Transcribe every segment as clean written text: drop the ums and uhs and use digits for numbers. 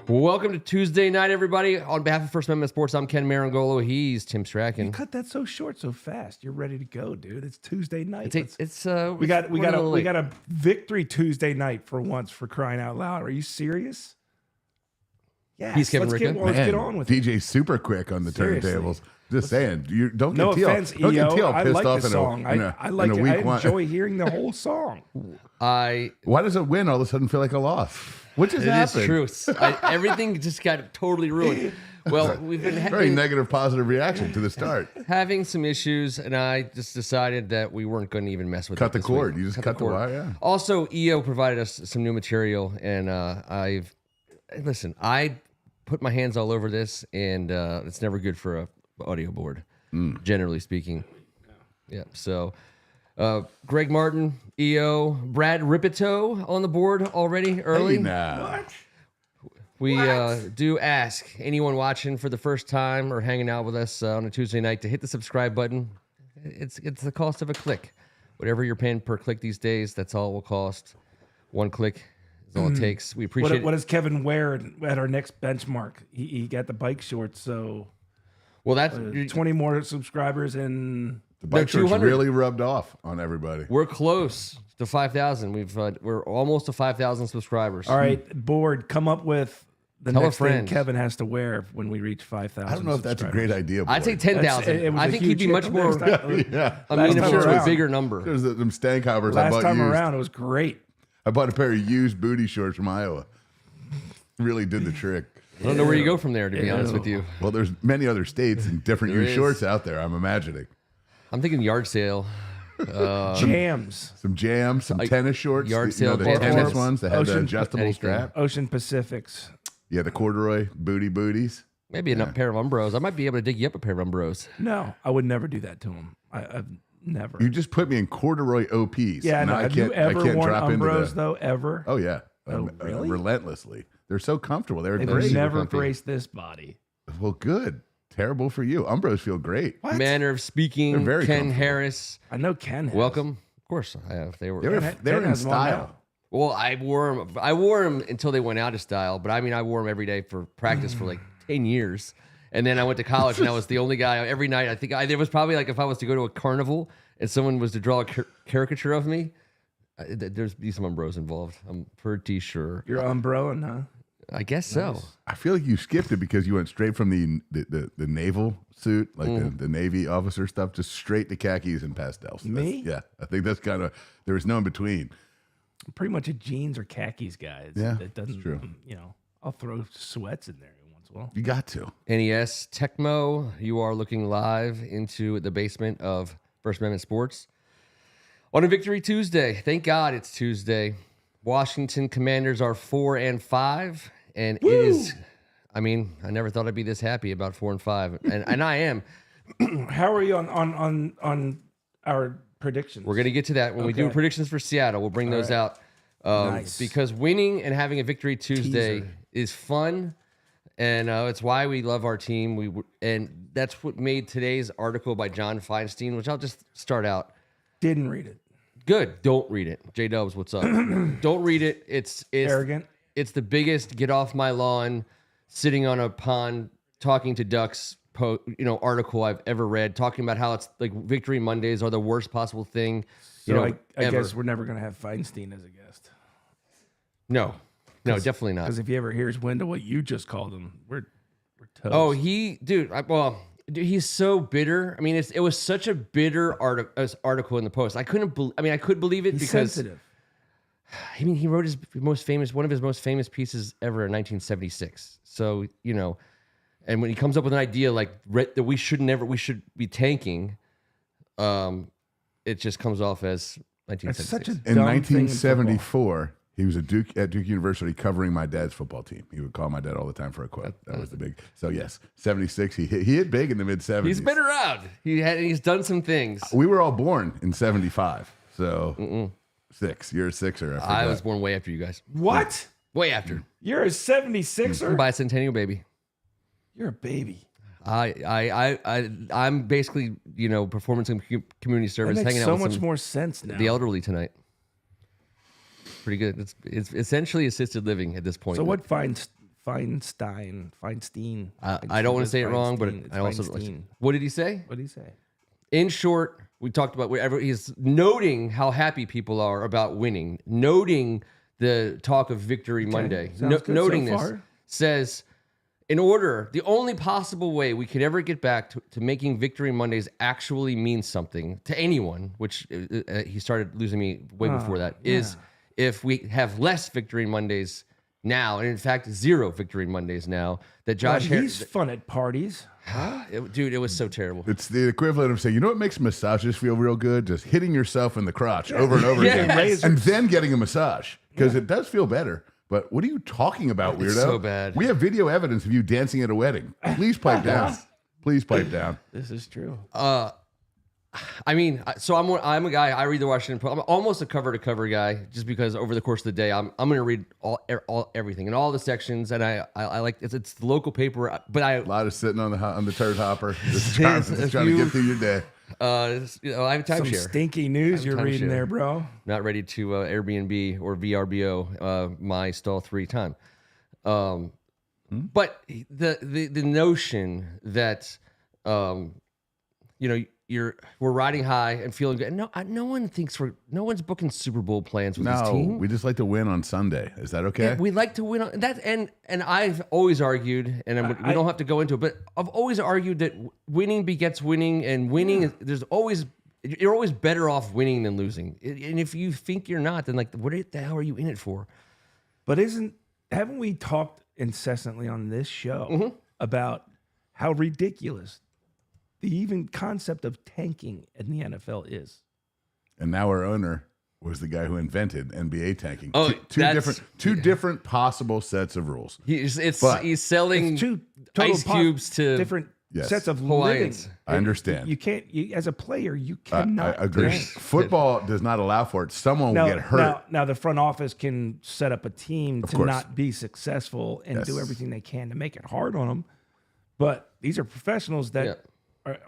Welcome to Tuesday night, everybody. On behalf of First Amendment Sports, I'm Ken Marangolo. He's Tim Strachan. You cut that so short, so fast. You're ready to go, dude. It's Tuesday night. We got a victory Tuesday night for once, for crying out loud. Are you serious? Yeah. He's Kevin Ricca. Let's get on with it. DJ's super quick on the turntables. Just saying, you don't No get offense, Don't get EO. TL I pissed like off the song. I like it. I enjoy hearing the whole song. Why does a win all of a sudden feel like a loss? What just happened? It is true. Everything just got totally ruined. Well, we've been Very negative, positive reaction to the start. having some issues, and I just decided that we weren't going to even mess with it. Cut the this cord. week. You just cut the wire. Yeah. Also, EO provided us some new material, and I put my hands all over this, and it's never good for a audio board, generally speaking. Yeah. So, Greg Martin, EO, Brad Ripito on the board already early. Hey, nah. We do ask anyone watching for the first time or hanging out with us on a Tuesday night to hit the subscribe button. It's the cost of a click. Whatever you're paying per click these days, that's all it will cost. One click is all it takes. We appreciate What it. does Kevin wear at our next benchmark? He got the bike shorts, so Well, that's 20 more subscribers and The bike shorts 200. really rubbed off on everybody. we're close to 5,000. We're almost to 5,000 subscribers. all right, board. Come up with the Tell a next thing friend. Kevin has to wear when we reach 5,000. I don't know if that's a great idea. I'd say boy. 10,000. It was I a think he'd huge be hit much the more next time. Yeah. amenable time to a around. bigger number. There's them stank hoppers I Last bought time used. around, it was great. I bought a pair of used booty shorts from Iowa. Really did the trick. I don't know where you go from there, to be honest with you. Well, there's many other states and different There used is. shorts out there, I'm imagining. I'm thinking yard sale. Jams. Some jams, some tennis shorts. yard you know, sale the or tennis ones that had the Ocean- adjustable anything. strap. Ocean Pacifics. Yeah, the corduroy booties. Maybe a pair of Umbros. I might be able to dig you up a pair of Umbros. No, I would never do that to him. I've never. You just put me in corduroy OPs. Yeah, I and know. I Have can't, you ever I can't worn drop into Umbros, the, though, ever? Oh, yeah. Really? Relentlessly. They're so comfortable. They're They've great. never comfy. braced this body. Well, good. Terrible for you. Umbros feel great. What? Manner of They're speaking, very Ken comfortable. Harris. I know Ken has. Welcome. Of course, I have. They They were. were, Ken they were in has one style. now. Well, I wore them until they went out of style. But I mean, I wore them every day for practice for like 10 years. And then I went to college, and I was the only guy every night. I think there was probably like if I was to go to a carnival and someone was to draw a caricature of me, there's be some Umbros involved. I'm pretty sure. You're umbrelling, huh? I guess so. I feel like you skipped it because you went straight from the naval suit, like the Navy officer stuff, just straight to khakis and pastels. Me? Yeah. I think that's kind of, there was no in between. I'm pretty much a jeans or khakis guy. Yeah, That doesn't, true. I'll throw sweats in there once in a while. You got to. NES Tecmo, you are looking live into the basement of First Amendment Sports on a Victory Tuesday. Thank God it's Tuesday. Washington Commanders are 4-5, and it is. I mean, I never thought I'd be this happy about 4-5, and I am. How are you on our predictions? We're gonna get to that when we do Okay. predictions for Seattle. We'll bring those out Nice. because winning and having a Victory Tuesday Teaser. is fun. And it's why we love our team. And that's what made today's article by John Feinstein, which I'll just start out. Didn't read it. Good. Don't read it. J-Dubs, what's up? Don't read it. It's Arrogant. It's the biggest get off my lawn, sitting on a pond, talking to ducks article I've ever read, talking about how it's like Victory Mondays are the worst possible thing. So I ever. guess we're never going to have Feinstein as a guest. No, definitely not. Because if he ever hears wind of what you just called him, we're toast. Oh, he's so bitter. I mean, it was such a bitter article in the Post. I could believe it He's because sensitive. I mean, he wrote one of his most famous pieces ever in 1976. So and when he comes up with an idea like that we should be tanking, it just comes off as It's such a 1976. In dumb thing in 1974, he was at Duke University covering my dad's football team. He would call my dad all the time for a quote. That was the big. So yes, 76. He hit big in the mid 70s. He's been around. He's done some things. We were all born in 75. So 6. You're a sixer. I was born way after you guys. What? Way after. You're a 76er? Bicentennial baby. You're a baby. I'm basically, performance and community service, That makes hanging out so with much more sense now. the elderly tonight. Pretty good. It's essentially assisted living at this point. So what Feinstein. I don't want to say it wrong, but I also what did he say? What did he say? In short, we talked about whatever he's noting how happy people are about winning, noting the talk of Victory Monday, noting this says. The only possible way we could ever get back to making Victory Mondays actually mean something to anyone, which he started losing me way before that, is if we have less Victory Mondays now, and in fact, 0 Victory Mondays now, that Josh He's fun at parties. Dude, it was so terrible. It's the equivalent of saying, you know what makes massages feel real good? Just hitting yourself in the crotch over and over again, and then getting a massage, because it does feel better. But what are you talking about, weirdo? It's so bad. We have video evidence of you dancing at a wedding. Please pipe down. Please pipe down. This is true. I mean, so I'm a guy. I read the Washington Post. I'm almost a cover-to-cover guy, just because over the course of the day, I'm going to read everything in all the sections, and I like it's the local paper. But a lot of sitting on the turd hopper, just trying to get through your day. I have Some timeshare. Stinky news you're reading there, bro. Not ready to Airbnb or VRBO my stall 3 time. But the notion that we're riding high and feeling good. No one's booking Super Bowl plans with this team. We just like to win on Sunday. Is that okay? Yeah, we like to win on that, and I've always argued, and we don't have to go into it, but I've always argued that winning begets winning, and winning you're always better off winning than losing. And if you think you're not, then what the hell are you in it for? But haven't we talked incessantly on this show about how ridiculous the even concept of tanking in the NFL is? And now our owner was the guy who invented NBA tanking. Oh, two different possible sets of rules. He's selling two ice cubes to different sets of Hawaiians. living. I understand. You can't, as a player, you cannot. I agree. tank. Football does not allow for it. Someone will get hurt. Now, the front office can set up a team to not be successful and do everything they can to make it hard on them. But these are professionals that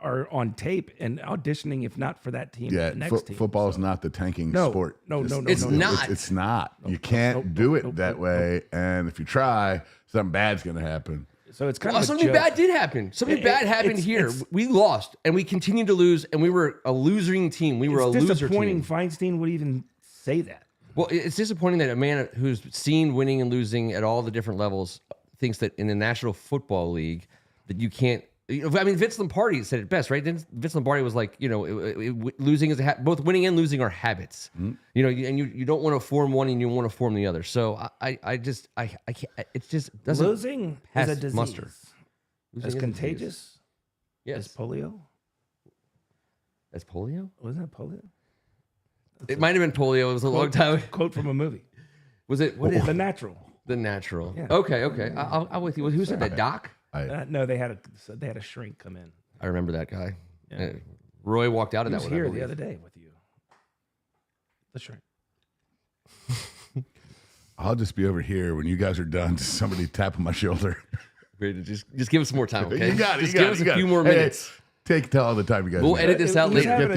are on tape and auditioning, if not for that team, the next team. Football is not the tanking sport. No, It's not. It's not. You can't do it that way. And if you try, something bad's going to happen. So it's kind of something bad did happen. Something bad happened here. We lost, and we continued to lose, and we were a losing team. We were a loser team. It's disappointing Feinstein would even say that. Well, it's disappointing that a man who's seen winning and losing at all the different levels thinks that in the National Football League that you can't. I mean, Vince Lombardi said it best, right? Vince Lombardi was like, losing is both winning and losing are habits. And you don't want to form one and you want to form the other. So I can't. It just doesn't. Losing is a disease. Muster. As contagious. Yes. As polio. As polio? Wasn't that polio? It might have been polio. It was a long time. Quote from a movie. Was it? What is The Natural? The Natural. Yeah. Okay. I'm with you. Who said that? Doc? No, they had a shrink come in. I remember that guy. Yeah. Roy walked out of that one. He was here the other day with you. The shrink. I'll just be over here when you guys are done. Just somebody tap on my shoulder. Just give us some more time, okay? You got it. Just give us a few more minutes. Take all the time you guys. We'll edit this out later.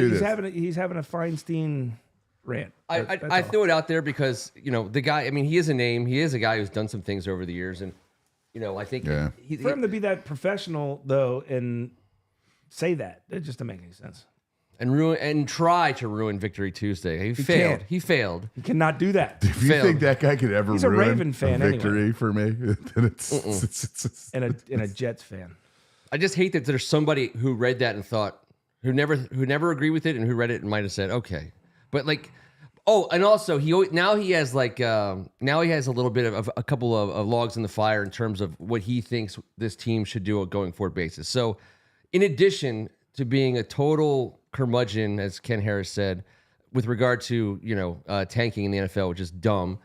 He's having a Feinstein rant. I threw it out there because the guy. I mean, he is a name. He is a guy who's done some things over the years, and I think for him to be that professional though and say that, it just doesn't make any sense. And try to ruin Victory Tuesday. He failed. He failed. He cannot do that. If you think that guy could ever ruin a Raven fan victory for me, then it's and a Jets fan. I just hate that there's somebody who read that and thought who never agreed with it, and who read it and might have said okay, but and also he has a little bit of a couple of logs in the fire in terms of what he thinks this team should do on a going forward basis. So, in addition to being a total curmudgeon, as Ken Harris said, with regard to tanking in the NFL, which is dumb,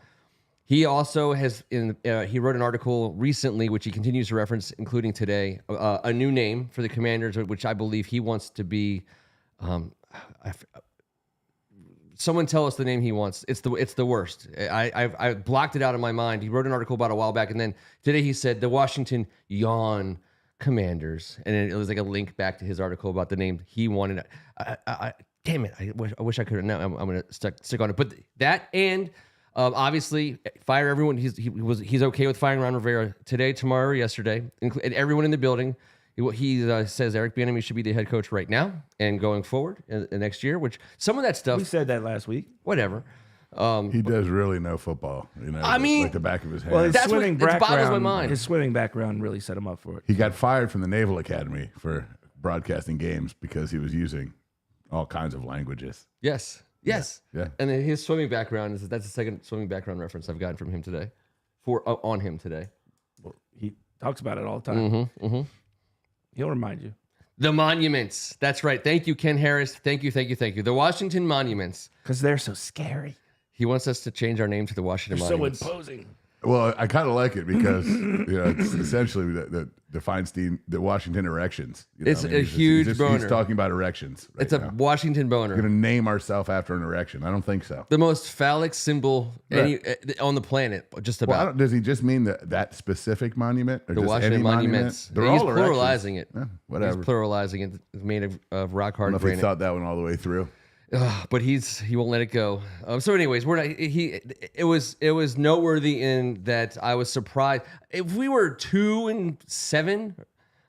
he also has he wrote an article recently, which he continues to reference, including today, a new name for the Commanders, which I believe he wants to be. Someone tell us the name he wants. It's the worst. I blocked it out of my mind. He wrote an article about a while back, and then today he said the Washington Yawn Commanders, and it was like a link back to his article about the name he wanted. Damn it! I wish I could. Now I'm going to stick on it. But that and Obviously, fire everyone. He's okay with firing Ron Rivera today, tomorrow, or yesterday, and everyone in the building. He says Eric Bieniemy should be the head coach right now and going forward in next year. Which some of that stuff We said that last week. whatever. He does really know football. I mean, like the back of his hand. Well, his That's what- swimming it boggles my background, mind. his swimming background really set him up for it. He got fired from the Naval Academy for broadcasting games because he was using all kinds of languages. Yes. Yeah. And then his swimming background that's the second swimming background reference I've gotten from him today, on him today. He talks about it all the time. Mm-hmm. He'll remind you. The monuments. That's right. Thank you, Ken Harris. Thank you. The Washington Monuments. Because they're so scary. He wants us to change our name to the Washington So Monuments. imposing. Well, I kind of like it because it's essentially the Feinstein, the Washington erections. It's a huge boner. He's talking about erections. Right It's a now. Washington boner. We're going to name ourselves after an erection. I don't think so. The most phallic symbol on the planet, just about. Well, does he just mean that specific monument? Or The just Washington any monument? Monuments. They're He's all erections. pluralizing it. Whatever. He's pluralizing it. It's made of rock I hard don't know if he granite. thought that one all the way through. But he won't let it go. So, anyways, it was noteworthy in that I was surprised. If we were 2-7,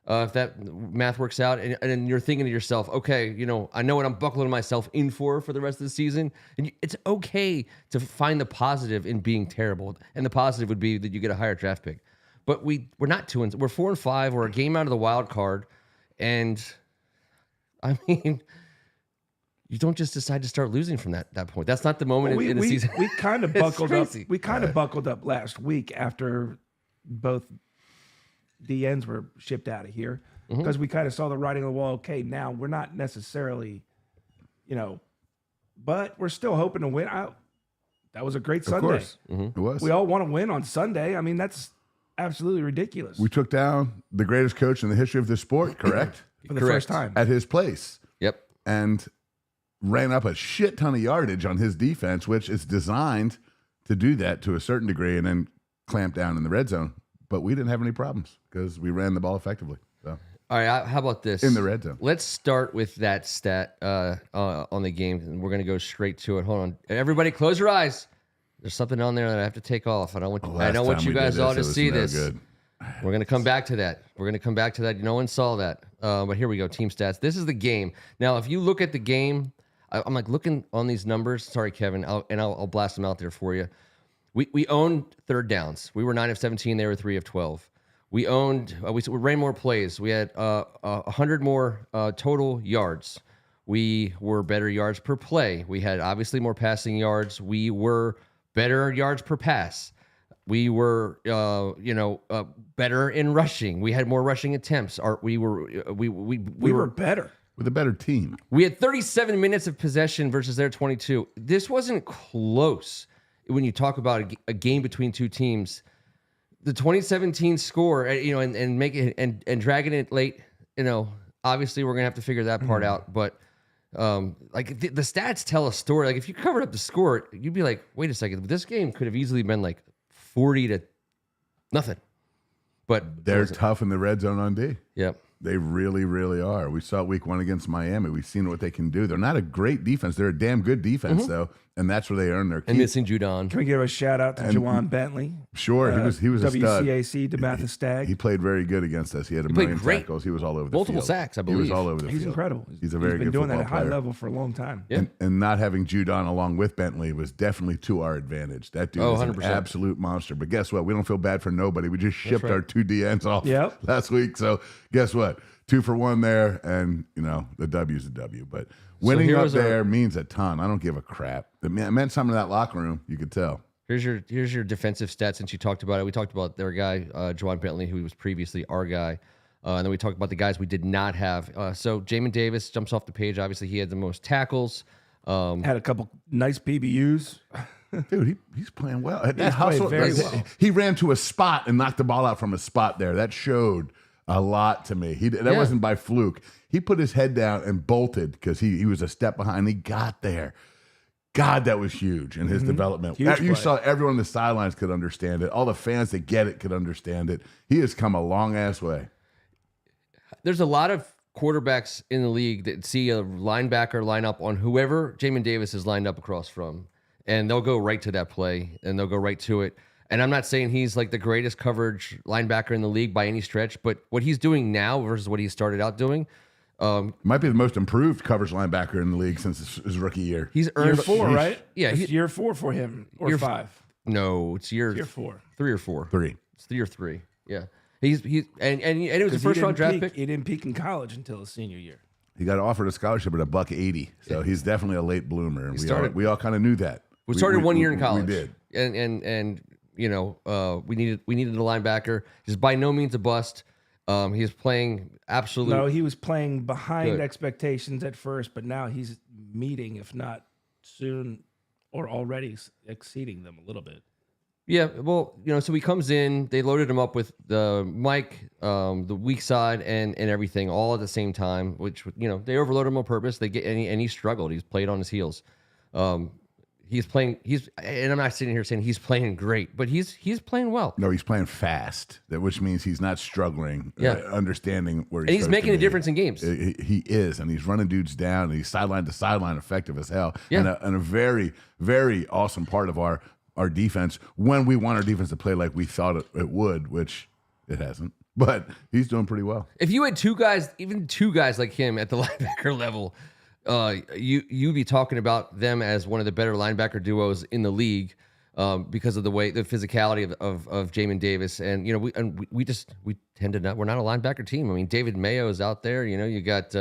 if that math works out, and you're thinking to yourself, okay, I know what I'm buckling myself in for the rest of the season, and it's okay to find the positive in being terrible, and the positive would be that you get a higher draft pick. But we're not 2-. We're 4-5. We're a game out of the wild card, and I mean. You don't just decide to start losing from that point. That's not the moment in the season. We kind of It's buckled up. crazy. We kind of buckled up last week after both DNs were shipped out of here because we kind of saw the writing on the wall. Okay, now we're not necessarily, but we're still hoping to win. That was a great Of Sunday. course. It was. We all want to win on Sunday. I mean, that's absolutely ridiculous We took down the greatest coach in the history of the sport, correct? for the Correct. first time. At his place. Yep. And ran up a shit ton of yardage on his defense, which is designed to do that to a certain degree and then clamp down in the red zone. But we didn't have any problems because we ran the ball effectively. So All right, how about this? in the red zone. Let's start with that stat on the game, and we're going to go straight to it. Hold on. Everybody close your eyes. There's something on there that I have to take off. I don't want you guys all to see this. Good. We're going to come back to that. No one saw that. But here we go, team stats. This is the game. Now, if you look at the game, I'm like looking on these numbers. Sorry, Kevin, I'll blast them out there for you. We owned third downs. We were 9 of 17. They were 3 of 12. We owned. We ran more plays. We had 100 more total yards. We were better yards per play. We had obviously more passing yards. We were better yards per pass. We were, better in rushing. We had more rushing attempts. We were better. With a better team. We had 37 minutes of possession versus their 22. This wasn't close when you talk about a game between two teams. The 2017 score, and make it and dragging it late. Obviously we're gonna have to figure that part out. But the stats tell a story. Like if you covered up the score, you'd be like, wait a second, this game could have easily been like 40-0. But They're tough in the red zone on D. Yep. They really, really are. We saw week 1 against Miami. We've seen what they can do. They're not a great defense. They're a damn good defense, though, and that's where they earn their keep. And missing Judon. Can we give a shout out to Juwan Bentley? Sure, he was a stud. WCAC DeMatha Stagg. He played very good against us. He had a played million great. tackles. He was all over the Multiple field. sacks, I He was believe. all over the He's field. incredible. He's a very been good doing that football at high player. level for a long time. Yeah. And not having Judon along with Bentley was definitely to our advantage. That dude is an 100%. absolute monster. But guess what? We don't feel bad for nobody. We just shipped right. our 2 DNs off Yep. last week. So guess what? 2 for 1 there, and the W's a W. But winning here up was our- there means a ton. I don't give a crap. It meant something to that locker room. You could tell. Here's your defensive stats since you talked about it. We talked about their guy, Juwan Bentley, who was previously our guy. And then we talked about the guys we did not have. So Jamin Davis jumps off the page. Obviously, he had the most tackles. Had a couple nice PBUs. Dude, he's playing well. He played hustled. very well. He ran to a spot and knocked the ball out from a spot there. That showed a lot to me. That wasn't by fluke. He put his head down and bolted because he was a step behind. He got there. God, that was huge in his development. Huge You play. saw everyone on the sidelines could understand it. All the fans that get it could understand it. He has come a long ass way. There's a lot of quarterbacks in the league that see a linebacker line up on whoever Jamin Davis is lined up across from. and they'll go right to that play, and they'll go right to it. And I'm not saying he's like the greatest coverage linebacker in the league by any stretch, but what he's doing now versus what he started out doing, might be the most improved coverage linebacker in the league since his rookie year. he's earned Year 4, right? Yeah, It's year 4 for him, or year 5. No, it's year 4. 3 or 4. 3. It's 3 or 3. Yeah, and it was a first round draft pick. He didn't peak in college until his senior year. He got offered a scholarship at $1.80, so he's definitely a late bloomer. And we all kind of knew that. We started 1 year in college. We did, and you know, we needed a linebacker. He's by no means a bust. He was playing absolute. No, he was playing behind Good. expectations at first, but now he's meeting, if not soon, or already exceeding them a little bit. Yeah, well, you know, so he comes in. They loaded him up with the mic, the weak side, and everything all at the same time. Which, you know, they overloaded him on purpose. And he struggled. He's played on his heels. He's playing. And I'm not sitting here saying he's playing great, but he's playing well. No, he's playing fast, which means he's not struggling. Understanding where he's making a difference in games. He is, and he's running dudes down. And he's sideline to sideline, effective as hell. Yeah. And a very, very awesome part of our defense when we want our defense to play like we thought it would, which it hasn't. But he's doing pretty well. If you had two guys like him at the linebacker level, you'd be talking about them as one of the better linebacker duos in the league, because of the physicality of Jamin Davis. And, you know, we tend to not, we're not a linebacker team. I mean, David Mayo is out there, you know, you got,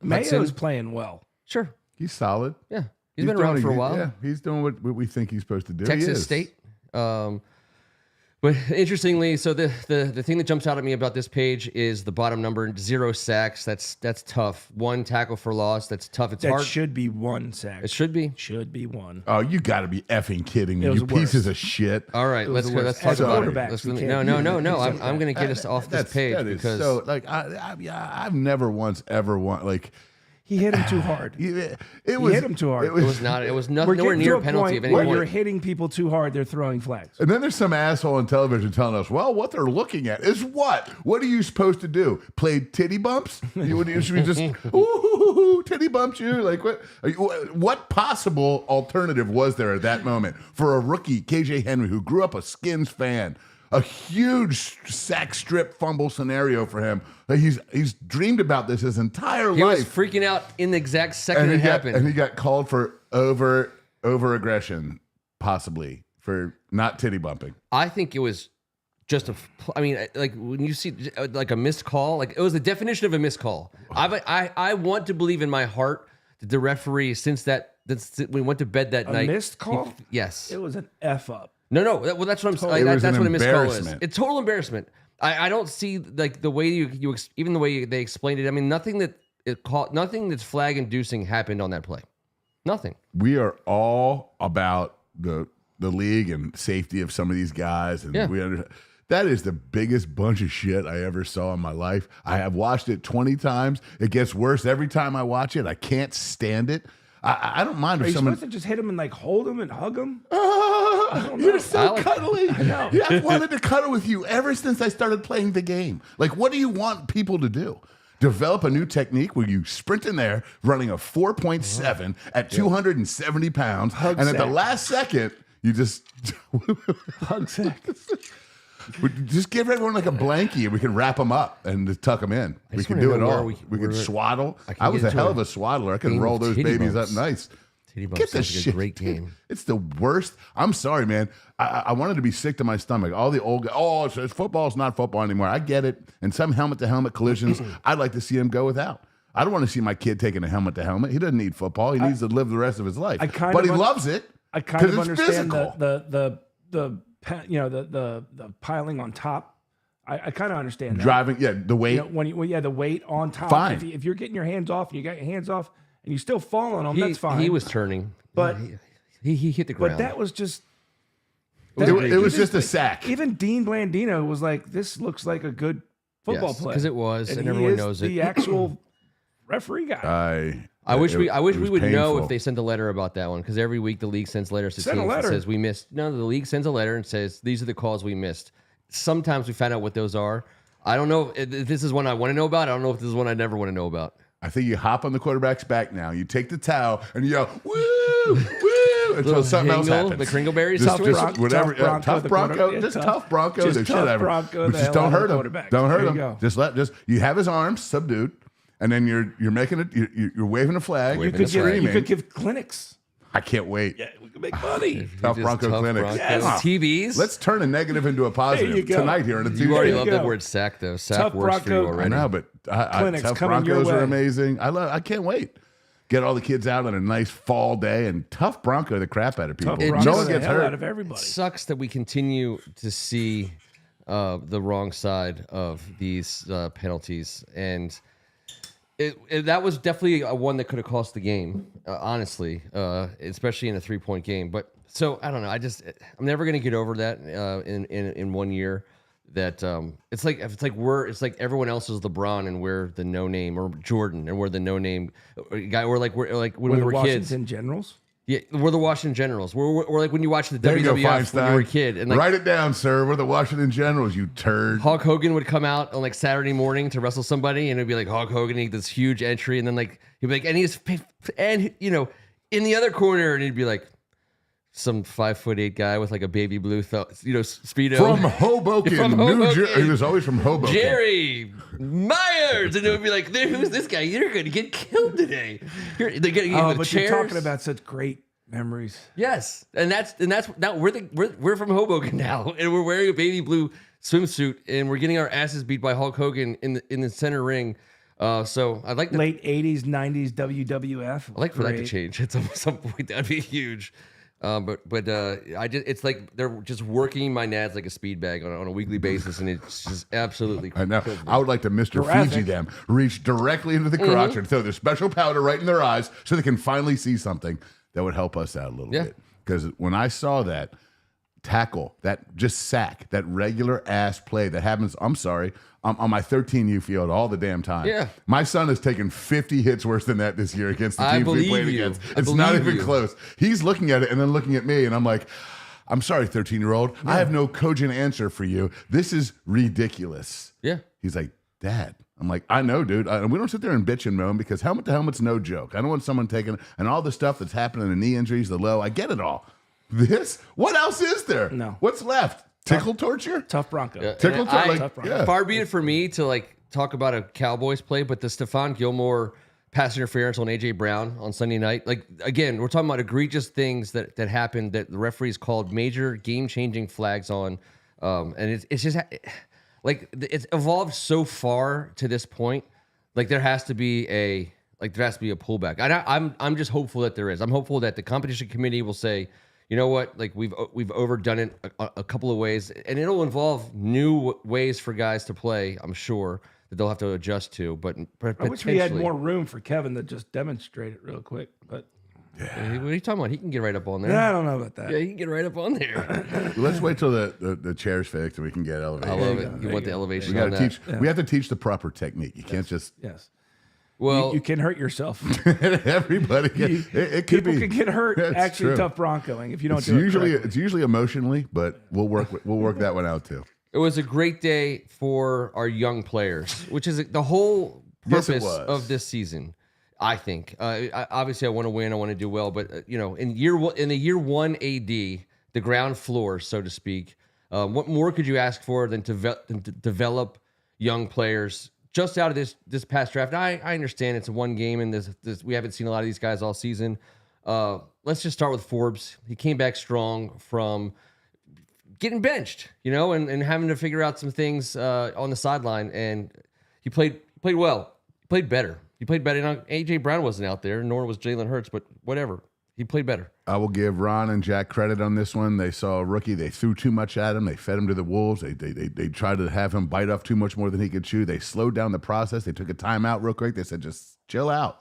Mayo's playing well. Sure. He's solid. Yeah. He's been around for a while. Yeah, he's doing what we think he's supposed to do. Texas State. But interestingly, so the thing that jumps out at me about this page is the bottom number, 0 sacks. That's tough. 1 tackle for loss. That's tough. It's hard. That should be 1 sack. It should be. Should be 1. Oh, you got to be effing kidding me, you pieces of shit. All right, let's talk about it. No. I'm going to get us off this page because so like I've never once ever like. He hit him too hard. He hit him too hard. It was nowhere near a penalty of any point. point. You're hitting people too hard, they're throwing flags. And then there's some asshole on television telling us, well, what they're looking at is what? What are you supposed to do? Play titty bumps? Should we just, ooh, titty bumps you? Like, what possible alternative was there at that moment for a rookie, KJ Henry, who grew up a Skins fan? A huge sack strip fumble scenario for him. He's dreamed about this his entire life. He was freaking out in the exact second it happened. And he got called for over aggression, possibly, for not titty bumping. I think it was just like when you see like a missed call, like it was the definition of a missed call. I want to believe in my heart that the referee, since we went to bed that night. A missed call? Yes. It was an F up. No. Well, that's what I'm saying. That's what a missed call is. It's total embarrassment. I don't see like the way you even the way they explained it. I mean, nothing that's flag inducing happened on that play. Nothing. We are all about the league and safety of some of these guys, and that is the biggest bunch of shit I ever saw in my life. I have watched it 20 times. It gets worse every time I watch it. I can't stand it. I don't mind if someone. Are you supposed to just hit him and like hold him and hug him? You're so cuddly. I know. Yeah, I've wanted to cuddle with you ever since I started playing the game. Like, what do you want people to do? Develop a new technique where you sprint in there running a 4.7 at 270 pounds, and at the last second, you just hug sack. Just give everyone like a blankie and we can wrap them up and tuck them in. We can do it all. We can swaddle. I was a hell of a swaddler. I could roll those babies up nice. Get this shit. Great game. It's the worst. I'm sorry, man. I wanted to be sick to my stomach. All the old guys, football's not football anymore. I get it. And some helmet-to-helmet collisions, I'd like to see him go without. I don't want to see my kid taking a helmet-to-helmet. He doesn't need football. He needs to live the rest of his life. But he loves it. I kind of understand the piling on top. I kind of understand that. Driving, the weight. The weight on top. Fine. If you're getting your hands off, and you got your hands off, and you still fall on them, that's fine. He was turning, but he hit the ground. But that was just. It was just a sack. Even Dean Blandino was like, "This looks like a good football play," because it was, and everyone knows it. The actual referee guy. I wish we would know if they sent a letter about that one, because every week the league sends letters to teams that says we missed. No, the league sends a letter and says these are the calls we missed. Sometimes we find out what those are. I don't know if this is one I want to know about. I don't know if this is one I never want to know about. I think you hop on the quarterback's back now. You take the towel and you yell, woo, woo, until something else happens. The Kringleberry Just situation. whatever. Tough Bronco. Just tough Bronco. Just tough Bronco. Just don't hurt him. Don't hurt him. Go. Just you have his arms subdued, and then you're making it. You're waving a flag. You could give clinics. I can't wait. Yeah, we can make money. Tough Bronco clinics. Yes. TVs. Let's turn a negative into a positive tonight here in the You already TV. love that word sack, though. Sack Tough works for you Bronco already. I know, but Tough coming your Broncos are way. amazing. I can't wait. Get all the kids out on a nice fall day and Tough Bronco the crap out of people. Tough No Bronco one the gets hell hurt. out of everybody. It sucks that we continue to see the wrong side of these penalties, and that was definitely one that could have cost the game, honestly, especially in a 3-point game. But so I don't know. I'm never going to get over that in 1 year. That it's like everyone else is LeBron and we're the no name, or Jordan and we're the no name guy. We're like when we were kids. Washington Generals. Yeah, we're the Washington Generals. We're like when you watch the There you go, WWF when you were a Feinstein. kid, and like Write it down, sir. We're the Washington Generals, you turd. Hulk Hogan would come out on like Saturday morning to wrestle somebody, and it'd be like Hulk Hogan, he'd this huge entry, and then like he'd be like, and in the other corner, and he'd be like some 5'8" guy with like a baby blue, speedo From Hoboken, From New Hoboken. Jersey. He was always from Hoboken. Jerry Myers, and it would be like, who's this guy? You're going to get killed today. They're getting But chairs. you're talking about such great memories. Yes, and that's now we're from Hoboken now, and we're wearing a baby blue swimsuit, and we're getting our asses beat by Hulk Hogan in the center ring. So I'd like Late 80s, 90s WWF. I'd like for that to change at some point. That'd be huge. It's like they're just working my nads like a speed bag on a weekly basis, and it's just absolutely. I know. I would like to Mr. Fiji them, reach directly into the crotch and throw their special powder right in their eyes so they can finally see something that would help us out a little bit. Because when I saw that tackle, that just sack, that regular ass play that happens, I'm sorry, on my 13U field all the damn time. Yeah. My son has taken 50 hits worse than that this year against the I teams we believe played you. against. I It's not believe even you. close. He's looking at it and then looking at me, and I'm like, I'm sorry, 13-year-old. I have no cogent answer for you. This is ridiculous. Yeah. He's like, Dad. I'm like, I know, dude. We don't sit there and bitch and moan because helmet to helmet's no joke. I don't want someone taking, and all the stuff that's happening, the knee injuries, the low, I get it all. This? What else is there? No. What's left? Tickle torture? Tough Bronco. Yeah. Tickle And torture? Tough Bronco. Far be it for me to like talk about a Cowboys play, but the Stephon Gilmore pass interference on AJ Brown on Sunday night, like again, we're talking about egregious things that happened that the referees called major game-changing flags on, and it's just like it's evolved so far to this point. Like there has to be a pullback. I'm just hopeful that there is. I'm hopeful that the competition committee will say, you know what, like we've overdone it a couple of ways, and it'll involve new ways for guys to play. I'm sure that they'll have to adjust to. But I wish we had more room for Kevin to just demonstrate it real quick. But What are you talking about? He can get right up on there. I don't know about that. Yeah, he can get right up on there. Let's wait till the chair's fixed and we can get elevated. I love it. You want the elevation We on got to that. teach. We have to teach the proper technique. You can't just Yes. Well, You can hurt yourself. everybody. It could People be. can get hurt That's actually true. tough Broncoing if you don't It's do usually it correctly. it's usually emotionally, but we'll work that one out too. it was a great day for our young players, which is the whole Yes, it purpose was. of this season. I think. Obviously, I want to win. I want to do well, but in the year one AD, the ground floor, so to speak. What more could you ask for than to develop young players just out of this past draft? Now, I understand it's a one game, and this we haven't seen a lot of these guys all season. Let's just start with Forbes. He came back strong from getting benched, and having to figure out some things on the sideline, and he played well. He played better. He played better. AJ Brown wasn't out there, nor was Jalen Hurts, but whatever. He played better. I will give Ron and Jack credit on this one. They saw a rookie. They threw too much at him. They fed him to the wolves. They tried to have him bite off too much more than he could chew. They slowed down the process. They took a timeout real quick. They said, just chill out.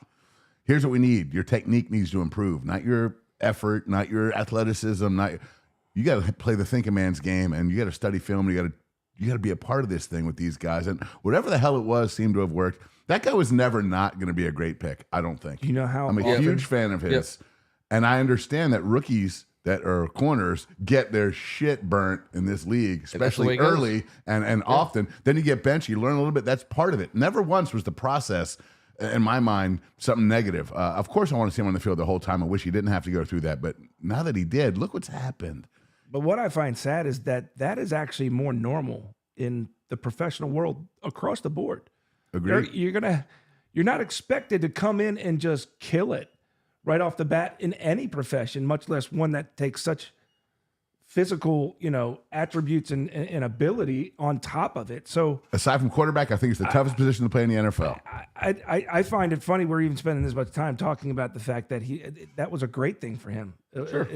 Here's what we need. Your technique needs to improve, not your effort, not your athleticism. You got to play the thinking man's game, and you got to study film. And you got to be a part of this thing with these guys. And whatever the hell it was seemed to have worked. That guy was never not going to be a great pick, I don't think. You know how I'm a often- huge fan of his. Yep. And I understand that rookies that are corners get their shit burnt in this league, the way especially it goes. early and often. Then you get benched, you learn a little bit. That's part of it. Never once was the process in my mind, something negative. Of course, I want to see him on the field the whole time. I wish he didn't have to go through that. But now that he did, look what's happened. But what I find sad is that is actually more normal in the professional world across the board. Agreed. You're not expected to come in and just kill it right off the bat in any profession, much less one that takes such physical, attributes and ability on top of it. So aside from quarterback, I think it's the toughest position to play in the NFL. I find it funny we're even spending this much time talking about the fact that that was a great thing for him. Sure.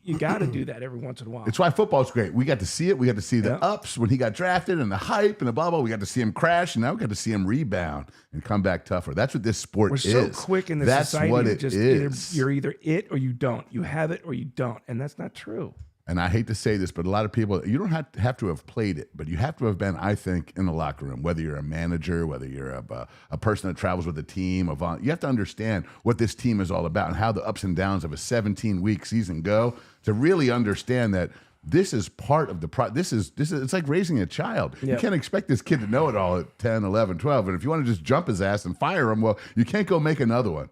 You got to do that every once in a while. It's why football's great. We got to see it. We got to see the ups when he got drafted and the hype and the blah, blah. We got to see him crash, and now we got to see him rebound and come back tougher. That's what this sport is. We're so quick in this That's society. what it is. You're either it or you don't. You have it or you don't, and that's not true. And I hate to say this, but a lot of people, you don't have to have played it, but you have to have been, I think, in the locker room, whether you're a manager, whether you're a person that travels with a team. You have to understand what this team is all about and how the ups and downs of a 17-week season go to really understand that this is part of the this is it's like raising a child. You can't expect this kid to know it all at 10, 11, 12. And if you want to just jump his ass and fire him, well, you can't go make another one.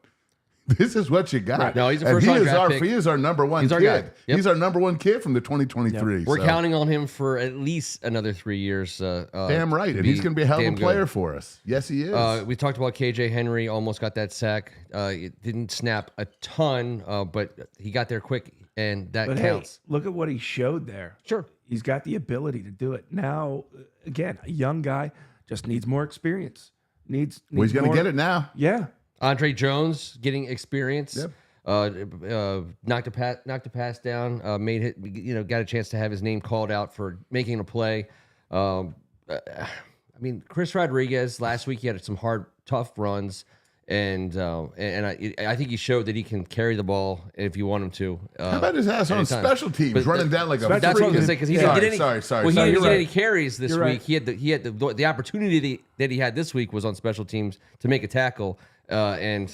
This is what you got. Right. No, he's a first-round draft pick. He is our number one kid. Our guy. Yep. He's our number one kid from the 2023. Yep. We're counting on him for at least another 3 years. Damn right. And he's going to be a hell of a player for us. Yes, he is. We talked about KJ Henry, almost got that sack. It didn't snap a ton, but he got there quick, and that counts. Hey, look at what he showed there. Sure. He's got the ability to do it. Now, again, a young guy just needs more experience. He's going to get it now. Yeah. Andre Jones getting experience. Yep. Knocked a pass down. Made it. Got a chance to have his name called out for making a play. I mean, Chris Rodriguez last week he had some hard, tough runs, and I think he showed that he can carry the ball if you want him to. How about his ass on special teams, running down like a? That's what I was gonna say because he didn't get any. Sorry. Well, he didn't get any carries this week. He had the opportunity that he had this week was on special teams to make a tackle. And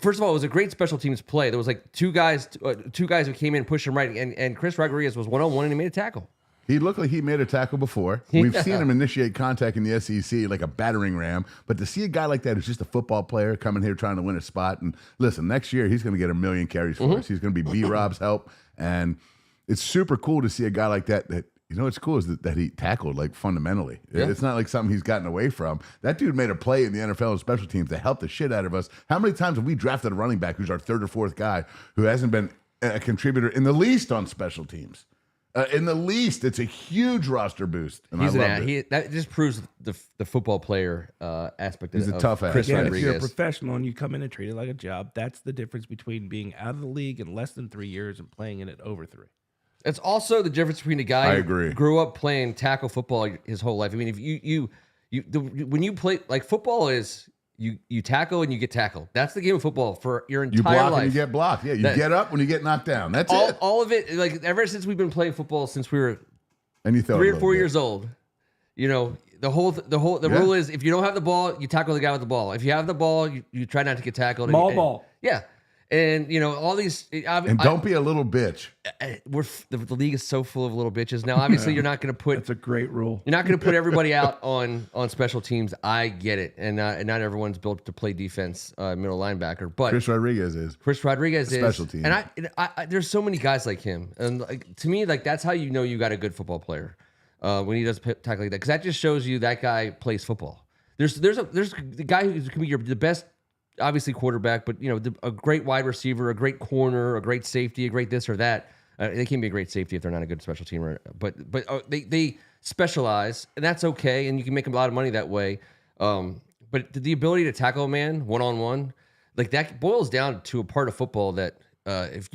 first of all, it was a great special teams play. There was like two guys who came in, pushed him right, and Chris Rodriguez was 1-on-1 and he made a tackle. He looked like he made a tackle before. We've seen him initiate contact in the SEC like a battering ram. But to see a guy like that who's just a football player coming here trying to win a spot, and listen, next year he's going to get 1 million carries for us. He's going to be B-Rob's help, and it's super cool to see a guy like that. You know what's cool is that he tackled like fundamentally. Yeah. It's not like something he's gotten away from. That dude made a play in the NFL and special teams to help the shit out of us. How many times have we drafted a running back who's our third or fourth guy who hasn't been a contributor in the least on special teams? In the least, it's a huge roster boost. And that just proves the football player aspect He's of a tough Chris ass. Rodriguez. If you're a professional and you come in and treat it like a job, that's the difference between being out of the league in less than 3 years and playing in it over 3. It's also the difference between a guy I agree. who grew up playing tackle football his whole life. I mean, if when you play like football is you tackle and you get tackled. That's the game of football for your entire life. You block and you get blocked. Yeah, you get up when you get knocked down. That's it. All of it, like ever since we've been playing football since we were and you 3 or 4 years old. The rule is if you don't have the ball, you tackle the guy with the ball. If you have the ball, you try not to get tackled. Ball. Yeah. And all these, and don't be a little bitch. The league is so full of little bitches now. Obviously, you're not going to put. That's a great rule. You're not going to put everybody out on special teams. I get it, and not everyone's built to play defense, middle linebacker. But Chris Rodriguez is special team. And I there's so many guys like him, and to me, that's how you know you got a good football player when he does tackle like that, because that just shows you that guy plays football. There's the guy who can be the best. Obviously quarterback, but a great wide receiver, a great corner, a great safety, a great this or that. They can be a great safety if they're not a good special teamer, but they specialize, and that's okay, and you can make a lot of money that way. But the ability to tackle a man 1-on-1, like that boils down to a part of football that if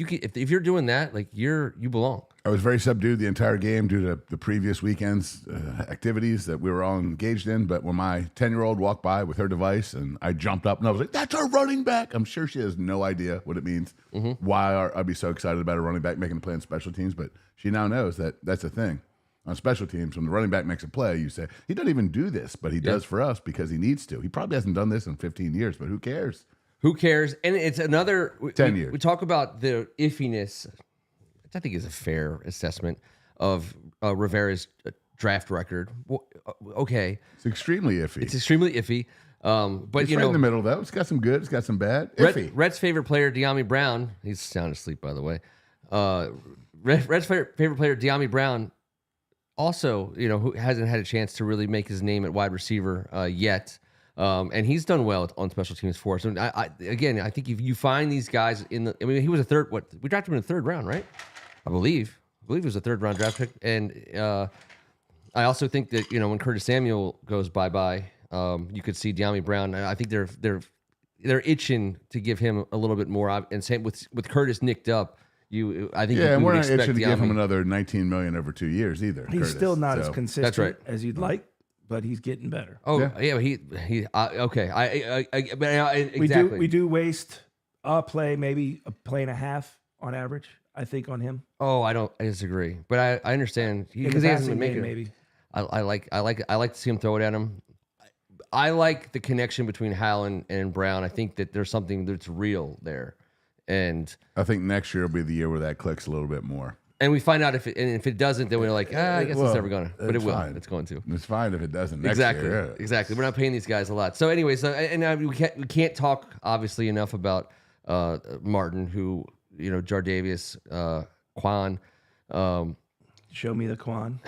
you're doing that, like you belong. I was very subdued the entire game due to the previous weekend's activities that we were all engaged in. But when my 10-year-old walked by with her device and I jumped up and I was like, "That's our running back." I'm sure she has no idea what it means. Why I'd be so excited about a running back making a play on special teams, but she now knows that that's a thing. On special teams, when the running back makes a play, you say, he doesn't even do this, but he does for us because he needs to. He probably hasn't done this in 15 years, but who cares? Who cares? And it's another 10 years. We talk about the iffiness, which I think is a fair assessment of Rivera's draft record. Okay. It's extremely iffy. It's extremely iffy. But It's you right know, in the middle though. It's got some good. It's got some bad. Iffy. Rhett's favorite player, De'Ami Brown. He's sound asleep, by the way. Rhett's favorite player, De'Ami Brown, also, you know, who hasn't had a chance to really make his name at wide receiver yet. And he's done well on special teams for us. And I think if you find these guys he was we drafted him in the third round, right? I believe it was a third round draft pick. And I also think that, you know, when Curtis Samuel goes bye-bye, you could see De'Ami Brown. I think they're itching to give him a little bit more. And same with Curtis nicked up. I think and we're not expect itching to De'Ami. give him another $19 million over 2 years either. He's Curtis. still not as consistent That's right. as you'd like, but he's getting better. Oh yeah, okay. Exactly. We do waste a play, maybe a play and a half on average, I think, on him. Oh, I disagree, but I understand In because the he hasn't passing been game, making. maybe. I like to see him throw it at him. I like the connection between Hal and Brown. I think that there's something that's real there, and I think next year will be the year where that clicks a little bit more. And we find out if it doesn't, then we're like, I guess it's never gonna. But it will. Fine. It's going to. It's fine if it doesn't. Next Exactly. year, yeah. Exactly. We're not paying these guys a lot. So, anyways, we can't talk obviously enough about Martin, who, you know, Jardavius, Quan. Show me the Quan.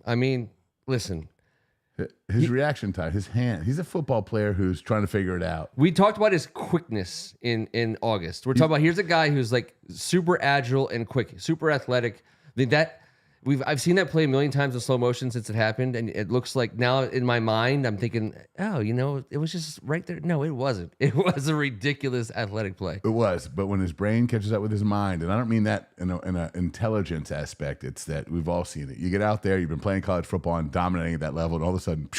I mean, listen. His reaction time, his hand. He's a football player who's trying to figure it out. We talked about his quickness in August. We're talking about here's a guy who's like super agile and quick, super athletic. I've seen that play a million times in slow motion since it happened, and it looks like now in my mind I'm thinking, oh, you know, it was just right there. No, it wasn't. It was a ridiculous athletic play. It was, but when his brain catches up with his mind, and I don't mean that in an intelligence aspect, it's that we've all seen it. You get out there, you've been playing college football and dominating at that level, and all of a sudden,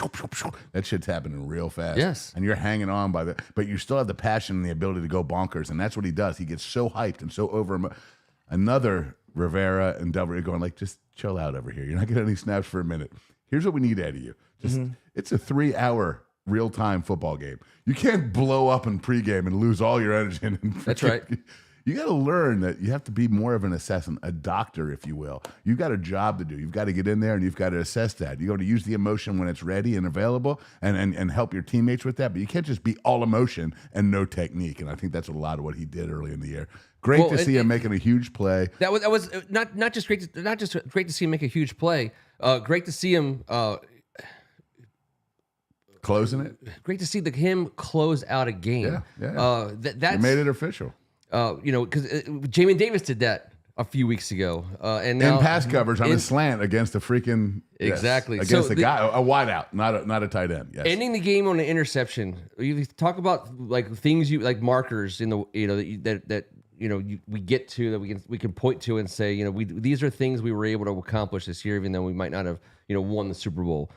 that shit's happening real fast. Yes. And you're hanging on by but you still have the passion and the ability to go bonkers, and that's what he does. He gets so hyped and so over. Another Rivera and Del Rio going like, just chill out over here. You're not getting any snaps for a minute. Here's what we need out of you. It's a 3-hour real-time football game. You can't blow up in pregame and lose all your energy. That's right. You got to learn that you have to be more of an assessment, a doctor, if you will. You've got a job to do. You've got to get in there and you've got to assess that. You got to use the emotion when it's ready and available and help your teammates with that. But you can't just be all emotion and no technique. And I think that's a lot of what he did early in the year. Great to see him making a huge play. That was not just great to see him make a huge play. Great to see him closing it. Great to see him close out a game. Yeah. That's He made it official. You know, because Jamin Davis did that a few weeks ago, and now in pass coverage on a slant against a freaking exactly against a guy, a wideout, not a tight end. Yes. Ending the game on an interception. You talk about like things you like markers in the that we get to that we can point to and say, you know, these are things we were able to accomplish this year, even though we might not have, you know, won the Super Bowl.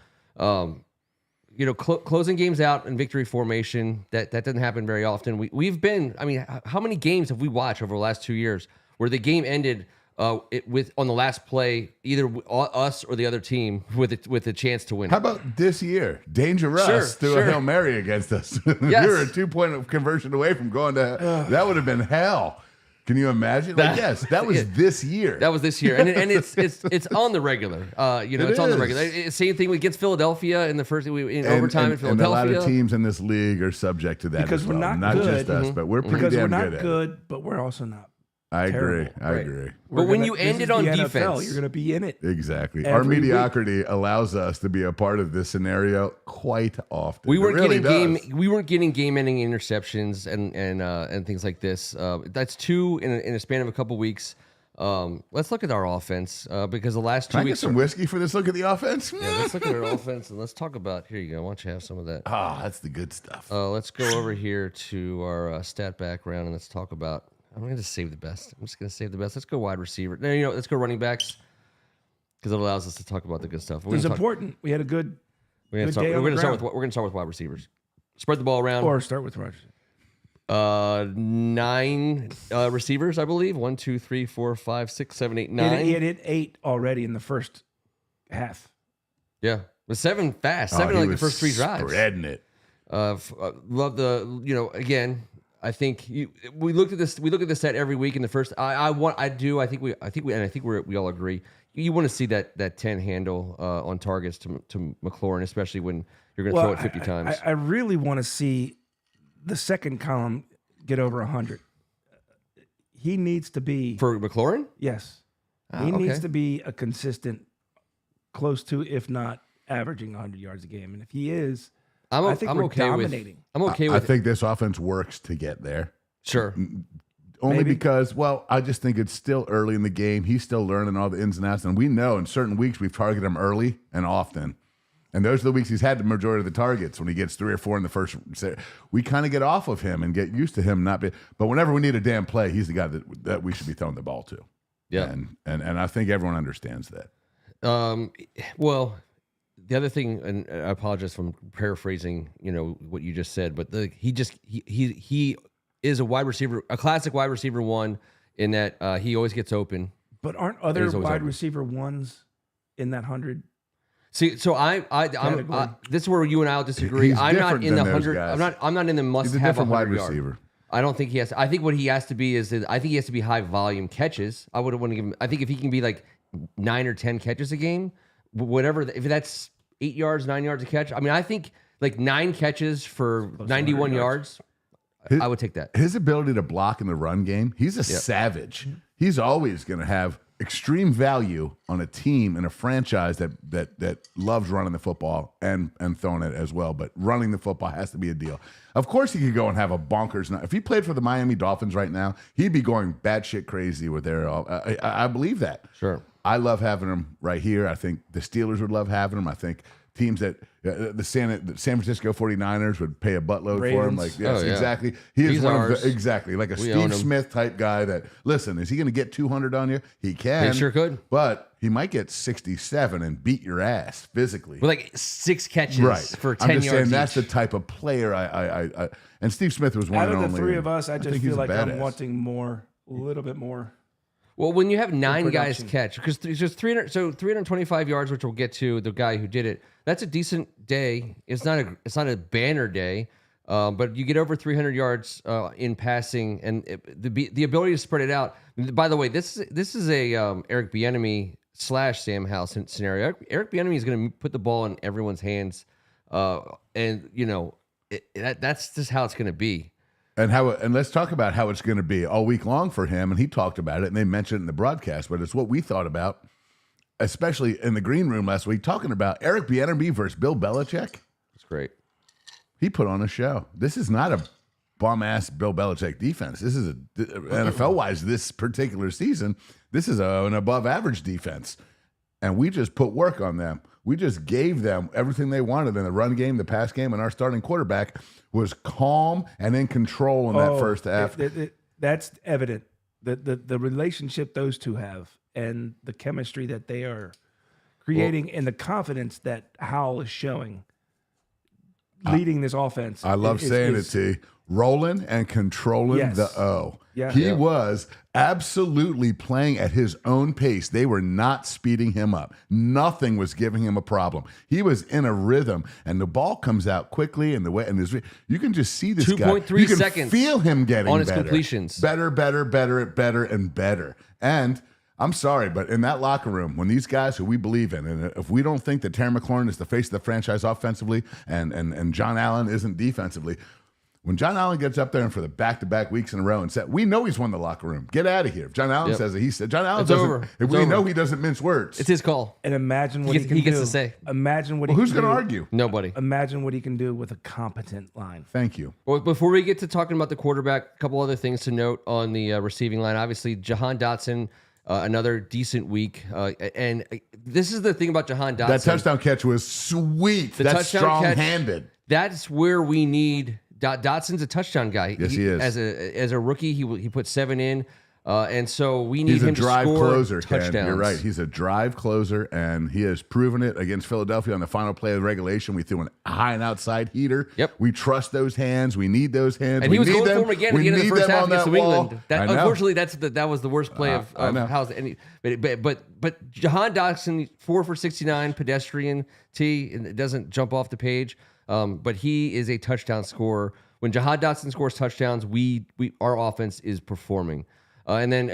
You know, closing games out in victory formation, that doesn't happen very often. We've been, I mean, how many games have we watched over the last 2 years where the game ended with on the last play, either us or the other team with a chance to win? How about this year? Danger Russ threw a Hail Mary against us. Yes. We were a 2-point conversion away from going to that would have been hell. Can you imagine? Yes, that was this year. That was this year, and it's on the regular. You know, it's on the regular. Same thing against Philadelphia in the first in overtime in Philadelphia. And a lot of teams in this league are subject to that because as we're well. not good. Just us, but we're pretty damn good at it. Because we're not good, but we're also not. I terrible. agree. But when you end it on NFL, defense, you're going to be in it. Exactly. Our mediocrity allows us to be a part of this scenario quite often. We weren't getting game-ending interceptions and things like this. That's two in a span of a couple weeks. Let's look at our offense because the last 2 Can I weeks. get some whiskey for this look at the offense? Yeah, let's look at our offense and let's talk about. Here you go. Why don't you have some of that? That's the good stuff. Let's go over here to our stat background and let's talk about. I'm going to just save the best. I'm just going to save the best. Let's go wide receiver. No, let's go running backs because it allows us to talk about the good stuff. It's important. We had a good. We're going to start with wide receivers. Spread the ball around. Or start with Rogers. 9 receivers, I believe. 1, 2, 3, 4, 5, 6, 7, 8, 9. He had hit 8 already in the first half. Yeah, but 7 fast. 7 in like the first 3 drives. Spreading it. Love the again. I think we look at this. We look at this set every week in the first. I think we all agree. you want to see that 10 handle on targets to McLaurin, especially when you're going to throw it 50 times. I really want to see the second column get over 100. He needs to be For McLaurin? Yes. He needs to be a consistent, close to, if not averaging 100 yards a game. And if he is, I think we're okay dominating. I'm okay with I think this offense works to get there. Sure. Only because, well, I just think it's still early in the game. He's still learning all the ins and outs. And we know in certain weeks we've targeted him early and often. And those are the weeks he's had the majority of the targets when he gets 3 or 4 in the first. We kind of get off of him and get used to him not being. But whenever we need a damn play, he's the guy that we should be throwing the ball to. Yeah. And I think everyone understands that. Well, the other thing, and I apologize for paraphrasing, what you just said, but he is a wide receiver, a classic wide receiver one, in that he always gets open. But aren't other wide receiver ones in that 100? See, so I'm this is where you and I will disagree. I'm not in the 100. I'm not in the must have a wide 100 receiver. Yard. I don't think he has. I think what he has to be is I think he has to be high volume catches. I would want to give him. I think if he can be like 9 or 10 catches a game, whatever. If that's 8 yards, 9 yards a catch. I mean, I think like 9 catches for 91 yards. I would take that. His ability to block in the run game, he's a savage. He's always going to have extreme value on a team and a franchise that loves running the football and throwing it as well. But running the football has to be a deal. Of course, he could go and have a bonkers night. If he played for the Miami Dolphins right now, he'd be going batshit crazy with their. I believe that. Sure. I love having him right here. I think the Steelers would love having him. I think teams that the San Francisco 49ers would pay a buttload for him. Like, yes, exactly. He's one ours. of the, like a Steve Smith type guy that, listen, is he going to get 200 on you? He can. He sure could. But he might get 67 and beat your ass physically. With like 6 catches for 10 I'm just yards saying that's each. the type of player I and Steve Smith was one Out and of only. the three of us, I just feel like I'm badass. wanting more, a little bit more. Well, when you have 9 guys catch, because it's just 325 yards, which we'll get to the guy who did it. That's a decent day. It's not a banner day, but you get over 300 yards in passing, and the ability to spread it out. By the way, this is a Eric Bieniemy / Sam Howell scenario. Eric Bieniemy is going to put the ball in everyone's hands, and that's just how it's going to be. And let's talk about how it's going to be all week long for him. And he talked about it, and they mentioned it in the broadcast, but it's what we thought about, especially in the green room last week, talking about Eric Bieniemy versus Bill Belichick. It's great. He put on a show. This is not a bum-ass Bill Belichick defense. This is NFL-wise, this particular season, this is an above-average defense. And we just put work on them. We just gave them everything they wanted in the run game, the pass game, and our starting quarterback was calm and in control in that first half. That's evident. The relationship those two have and the chemistry that they are creating and the confidence that Howell is showing leading this offense. I love saying it, T. Rolling and controlling the O. Yeah. He was absolutely playing at his own pace. They were not speeding him up. Nothing was giving him a problem. He was in a rhythm, and the ball comes out quickly. And you can just see this guy. 2.3 seconds. Feel him getting on his better. completions. Better, and better. And I'm sorry, but in that locker room, when these guys who we believe in, and if we don't think that Terry McLaurin is the face of the franchise offensively and John Allen isn't defensively, when John Allen gets up there and for the back-to-back weeks in a row and said, we know he's won the locker room. Get out of here. If John Allen says it, he said, John Allen doesn't. We know he doesn't mince words. It's his call. And imagine what he gets to say. Imagine what who's going to argue? Nobody. Imagine what he can do with a competent line. Thank you. Well, before we get to talking about the quarterback, a couple other things to note on the receiving line. Obviously, Jahan Dotson, another decent week. And this is the thing about Jahan Dotson. That touchdown catch was sweet. That's strong-handed. That's where we need. Dotson's a touchdown guy. Yes, he is. As a rookie, he put 7 in, and so we need him to score closer, touchdowns. Ken. You're right. He's a drive closer, and he has proven it against Philadelphia on the final play of regulation. We threw a high and outside heater. Yep. We trust those hands. We need those hands. And he was going for him again at the end of the first half against New England. Unfortunately, that was the worst play of how's any. But Jahan Dotson 4 for 69 pedestrian T, and it doesn't jump off the page. But he is a touchdown scorer. When Jahan Dotson scores touchdowns, our offense is performing. And then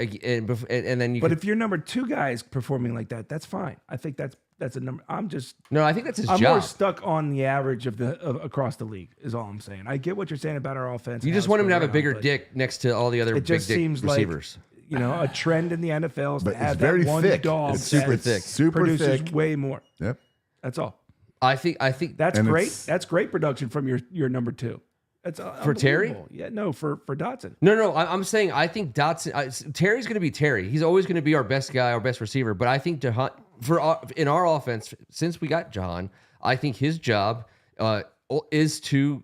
you. But if your number 2 guy is performing like that, that's fine. I think that's a number. I think that's his I'm job. more stuck on the average of across the league. Is all I'm saying. I get what you're saying about our offense. You just want him to have a bigger dick next to all the other big dick receivers. Like, a trend in the NFL is But to have it's very that one thick. dog. It's super thick. Super produces thick. way more. Yep. That's all. I think That's great. That's great production from your number 2. That's for Terry. Yeah, no, for Dotson. No. I'm saying I think Dotson. Terry's going to be Terry. He's always going to be our best guy, our best receiver. But I think in our offense, since we got Jahan, I think his job is to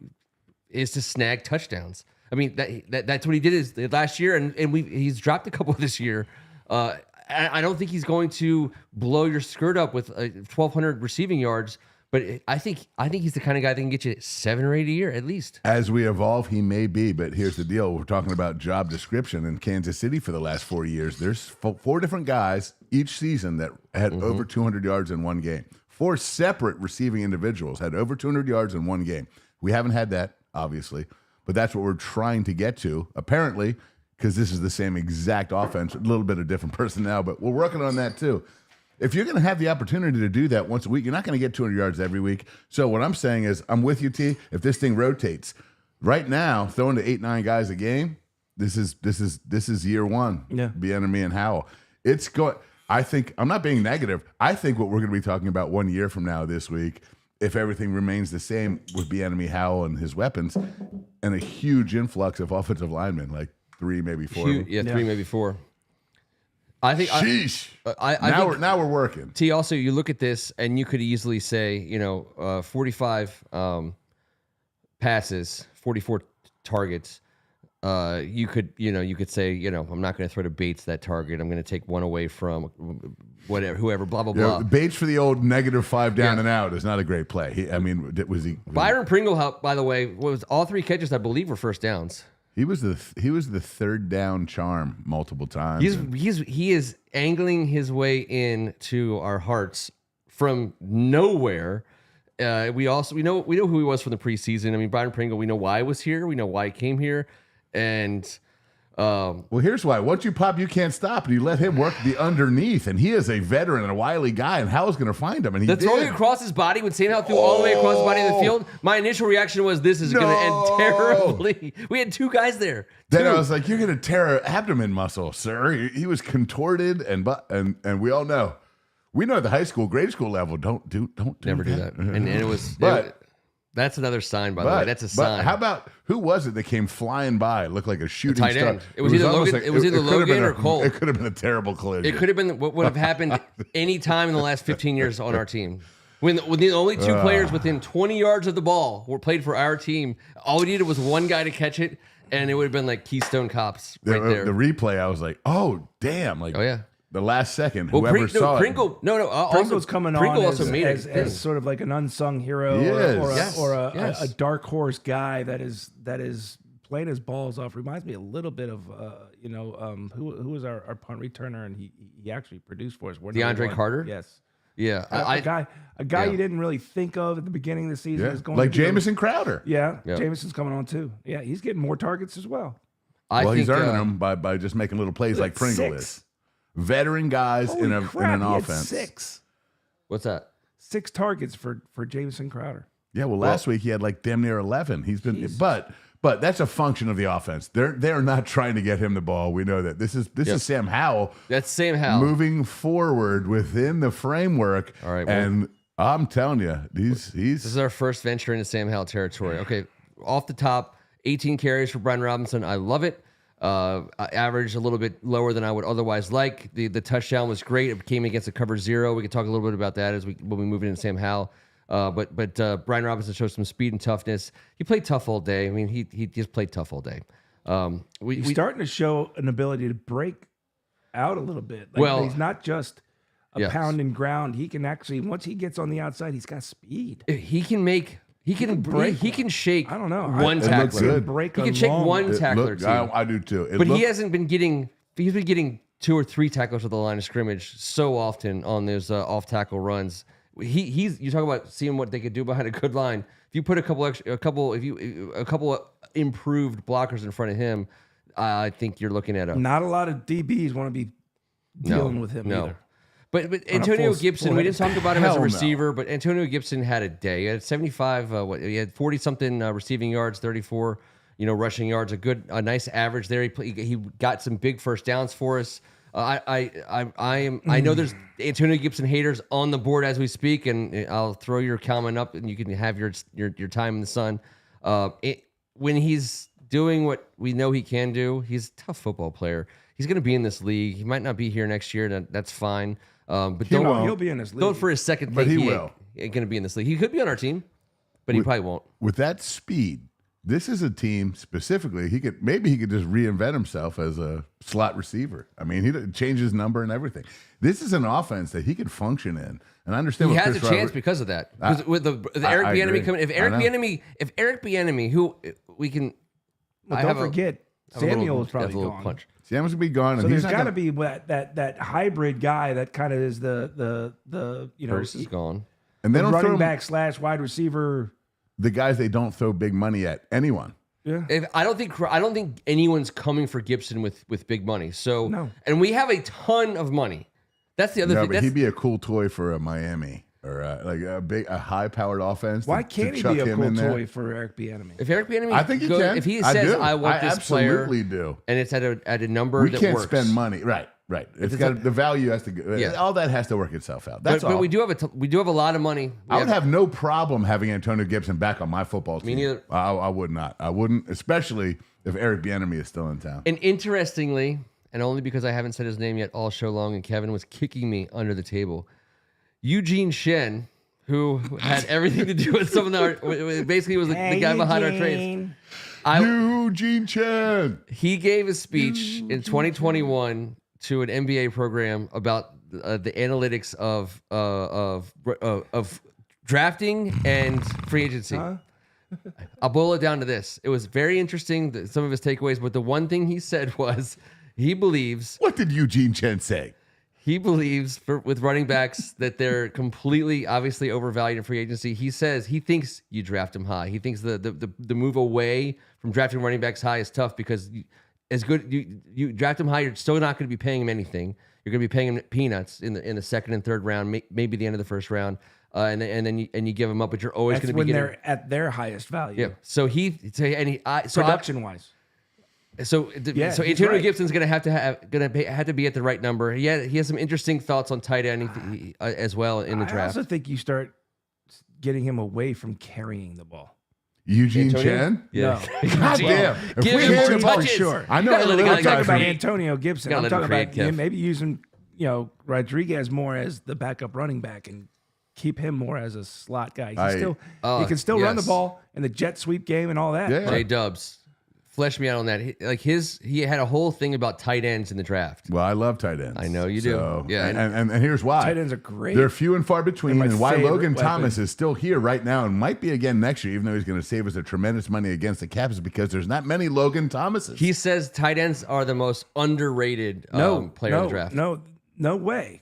snag touchdowns. I mean that's what he did last year, and he's dropped a couple this year. I don't think he's going to blow your skirt up with 1,200 receiving yards. But I think he's the kind of guy that can get you 7 or 8 a year at least. As we evolve, he may be. But here's the deal: we're talking about job description in Kansas City for the last 4 years. There's 4 different guys each season that had over 200 yards in one game. 4 separate receiving individuals had over 200 yards in one game. We haven't had that, obviously, but that's what we're trying to get to. Apparently, because this is the same exact offense, a little bit of different personnel, but we're working on that too. If you're going to have the opportunity to do that once a week, you're not going to get 200 yards every week. So what I'm saying is, I'm with you, T. If this thing rotates, right now, throwing to 8-9 guys a game, this is year one. Yeah, Bieniemy and Howell. It's going. I think I'm not being negative. I think what we're going to be talking about 1 year from now, this week, if everything remains the same with Bieniemy, Howell, and his weapons, and a huge influx of offensive linemen, like 3, maybe 4. 3, maybe 4. I think. Sheesh. Now we're working. T. Also, you look at this, and you could easily say, 45 passes, 44 targets. You could say, I'm not going to throw to Bates that target. I'm going to take one away from whoever. Blah blah blah. Bates for the old -5 down and out is not a great play. Was he? Byron Pringle, by the way, was all 3 catches I believe were first downs. He was the third down charm multiple times. He is angling his way into our hearts from nowhere. We know who he was from the preseason. I mean, Byron Pringle. We know why he was here. We know why he came here, and. Well, here's why. Once you pop, you can't stop, and you let him work the underneath. And he is a veteran and a wily guy, and Howell's going to find him. And he throwing across his body when Sam Howell threw all the way across the body of the field. My initial reaction was, "This is going to end terribly." We had 2 guys there. Then I was like, "You're going to tear an abdomen muscle, sir." He was contorted, and we all know. We know at the high school, grade school level, don't do that. And it was, that's another sign, by the way. That's a sign. How about who was it that came flying by? It looked like a shooting tight star. end. It was either Logan. It was either Logan or Cole. It could have been a terrible collision. It could have been what would have happened any time in the last 15 years on our team. When the only 2 players within 20 yards of the ball were played for our team, all we needed was one guy to catch it, and it would have been like Keystone Cops right there. The replay, I was like, "Oh damn!" Like, oh yeah. The last second, whoever saw Pringle's coming Pringle on also made as sort of like an unsung hero or a dark horse guy that is playing his balls off. Reminds me a little bit of who was our punt returner, and he actually produced for us. DeAndre Carter. Yes. Yeah, a guy you didn't really think of at the beginning of the season is going like Jamison Crowder. Yeah, Jamison's coming on too. Yeah, he's getting more targets as well. He's earning them by just making little plays like Pringle is. Veteran guys in an offense. 6. What's that? 6 targets for Jamison Crowder. Yeah, last week he had like damn near 11. He's been, but that's a function of the offense. They're not trying to get him the ball. We know that. This is Sam Howell. That's Sam Howell moving forward within the framework. All right, and I'm telling you, this is our first venture into Sam Howell territory. Okay, off the top, 18 carries for Brian Robinson. I love it. Average a little bit lower than I would otherwise like. The touchdown was great. It came against a cover 0. We could talk a little bit about that when we move into Sam Howell. But Brian Robinson showed some speed and toughness. He played tough all day. I mean, he just played tough all day. He's starting to show an ability to break out a little bit. He's not just a pound and ground. He can actually, once he gets on the outside, he's got speed. He can shake. I don't know. One tackler. He can shake one tackler. I do too. He hasn't been getting. He's been getting 2 or 3 tackles at the line of scrimmage so often on those off tackle runs. You talk about seeing what they could do behind a good line. If you put a couple improved blockers in front of him, I think you're looking at Not a lot of DBs want to be dealing with him either. But Antonio Gibson, we didn't talk about him as a Hell no. receiver, but Antonio Gibson had a day. He had 75, he had 40-something receiving yards, 34, rushing yards, a nice average there. He got some big first downs for us. I know there's Antonio Gibson haters on the board as we speak, and I'll throw your comment up, and you can have your time in the sun. When he's doing what we know he can do, he's a tough football player. He's going to be in this league. He might not be here next year. That's fine. But He'll be in this league. Don't for his second But pick. he will. Ain't going to be in this league. He could be on our team, but he probably won't. With that speed, this is a team specifically. He could just reinvent himself as a slot receiver. I mean, he changed his number and everything. This is an offense that he could function in. And I understand He what has Chris a chance because of that. Because with the Eric I Bieniemy agree. coming, if Eric Bieniemy, who we can, Well, don't forget, Samuel is probably gone. punch. Samuel's gonna be gone. So and there's he's got not to gonna, be that hybrid guy that kind of is the Bruce is gone. and they don't running throw back / wide receiver. the guys they don't throw big money at anyone. Yeah. I don't think anyone's coming for Gibson with big money. So No. and we have a ton of money. That's the other No, thing. but That's, he'd be a cool toy for a Miami or like a high-powered offense. Why to can't he chuck be a him cool in there. toy for Eric Bieniemy? if Eric Bieniemy, I think he can. If he I says do. I want I this player, absolutely do. and it's at a number We that can't works. spend money. Right. It's got the value has to go. Yeah. All that has to work itself out. That's all. But we do have a lot of money. I would have no problem having Antonio Gibson back on my football team. Me neither. I would not. I wouldn't, especially if Eric Bieniemy is still in town. And interestingly, and only because I haven't said his name yet all show long, and Kevin was kicking me under the table, Eugene Shen, who had everything to do with some of the, basically was the guy behind our trades. Eugene Chen. He gave a speech in 2021 to an NBA program about the analytics of drafting and free agency. I'll boil it down to this. It was very interesting, some of his takeaways, but the one thing he said was he believes What did Eugene Chen say? with running backs that they're completely, obviously overvalued in free agency. He says he thinks you draft them high. He thinks the move away from drafting running backs high is tough because you draft them high, you're still not going to be paying him anything. You're going to be paying him peanuts in the second and third round, maybe the end of the first round, and then you give them up. But you're always That's going to when be they're at their highest value. yeah. So Production wise. So he's Antonio right. Gibson's gonna have to be at the right number. He has some interesting thoughts on tight end as well in the I draft. also think you start getting him away from carrying the ball. Eugene Antonio? Chen? Yeah. God damn. If Give we him hand more the ball- touches. Sure. I know. You gotta let a guy I'm talking about create. Antonio Gibson. You I'm gotta talking let him about create, Kev. maybe using Rodriguez more as the backup running back and keep him more as a slot guy. He can still run the yes. ball in the jet sweep game and all that. Yeah. J Dubs, flesh me out on that. He had a whole thing about tight ends in the draft. Well, I love tight ends. I know you do. Yeah, And here's why. Tight ends are great. They're few and far between, They're my and why favorite Logan weapon. Thomas is still here right now and might be again next year, even though he's going to save us a tremendous money against the Caps, is because there's not many Logan Thomases. He says tight ends are the most underrated player in the draft. No way.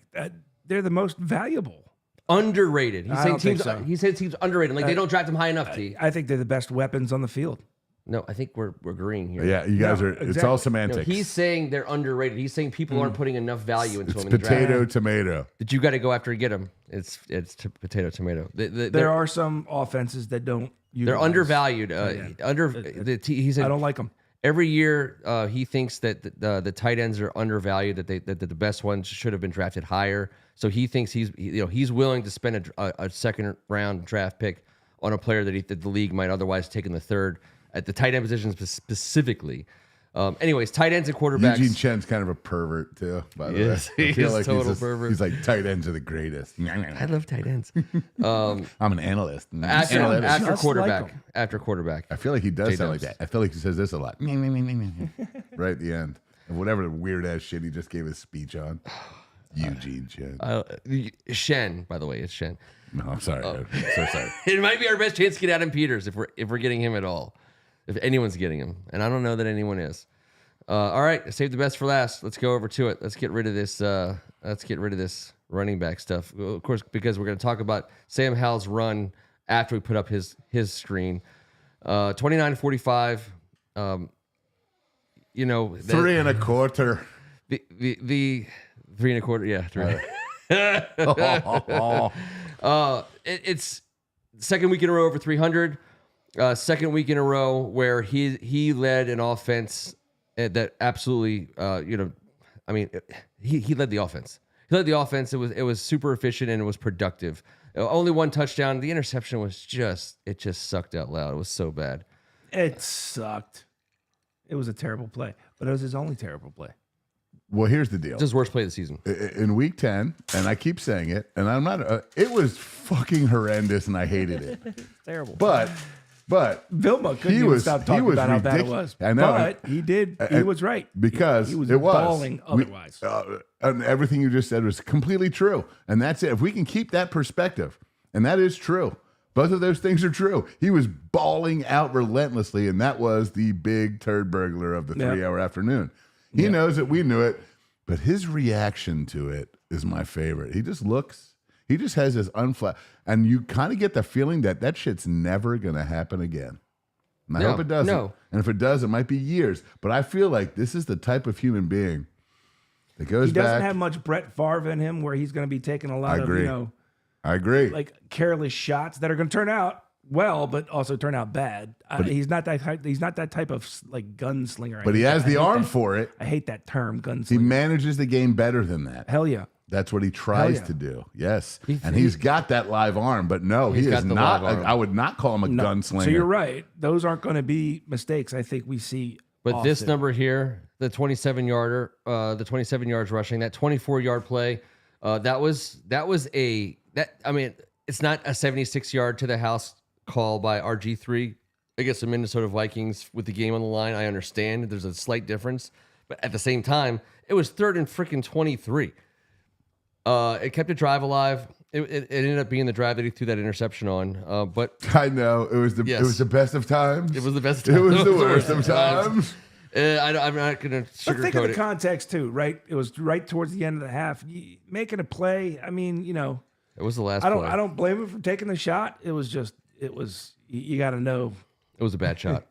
They're the most valuable. Underrated. He's I saying don't think teams. so. He said teams underrated. Like they don't draft them high enough. T. I think they're the best weapons on the field. No, I think we're agreeing here. yeah, you guys No, are. It's exactly. all No, semantics. he's saying they're underrated. He's saying people aren't putting enough value into it's them in the draft. potato, tomato. That you got to go after and get them. It's potato tomato. There are some offenses that don't. They're utilize undervalued. tight end. He said I don't like them. every year he thinks that the tight ends are undervalued. That the best ones should have been drafted higher. So he thinks he's willing to spend a second round draft pick on a player that the league might otherwise take in the third at the tight end position specifically. Anyways, tight ends and quarterbacks. Eugene Chen's kind of a pervert too. By the Yes, way, he is total pervert. He's like tight ends are the greatest. I love tight ends. I'm an analyst. After Just quarterback. like 'em. After quarterback. I feel like he does sound like J-Dubs. that. I feel like he says this a lot. Right at the end of whatever weird ass shit he just gave his speech on. Eugene Chen. Shen, by the way, it's Shen. No, I'm sorry. I'm so sorry. It might be our best chance to get Adam Peters if we're getting him at all. If anyone's getting him. And I don't know that anyone is. All right, save the best for last. Let's go over to it. Let's get rid of this running back stuff. Of course, because we're going to talk about Sam Howell's run after we put up his screen. 29-45. you know, 3 1/4. The 3 1/4. Yeah, 3. It's second week in a row over 300. Second week in a row where he led an offense that absolutely, he led the offense. He led the offense. It was super efficient and it was productive. Only one touchdown. The interception was just sucked out loud. It was so bad. It sucked. It was a terrible play, but it was his only terrible play. Well, here's the deal. It's his worst play of the season. In week 10, and I keep saying it, and I'm not, it was fucking horrendous and I hated it. Terrible. But Vilma couldn't even stop talking about how bad it was. I know. But he did. He was right. Because he was it was. balling otherwise. And everything you just said was completely true. And that's it. If we can keep that perspective, and that is true, both of those things are true. He was balling out relentlessly, and that was the big turd burglar of the 3-hour afternoon. He knows it. We knew it. But his reaction to it is my favorite. He just has this and you kind of get the feeling that shit's never going to happen again. And I hope it doesn't. No. And if it does, it might be years. But I feel like this is the type of human being that goes back. He doesn't have much Brett Favre in him where he's going to be taking a lot of, I agree. like careless shots that are going to turn out well, but also turn out bad. He's not that type of like gunslinger. But he has the arm for it. I hate that term, gunslinger. He manages the game better than that. Hell yeah. That's what he tries to do. Yes. He's got that live arm, but no, he is not. I would not call him a gunslinger. So you're right. Those aren't going to be mistakes I think we see. But often. this number here, the 27-yarder, the 27 yards rushing, that 24-yard play, it's not a 76-yard to the house call by RG3 against the Minnesota Vikings with the game on the line. I understand there's a slight difference, but at the same time, it was 3rd and freaking 23. It kept the drive alive. It ended up being the drive that he threw that interception on. But I know it was the best of times. It was the best of times. It was the worst of times. I'm not going to sugarcoat it. But think of the context too, right? It was right towards the end of the half. Making a play. I mean, it was the last. I don't blame him for taking the shot. It was. You got to know. It was a bad shot.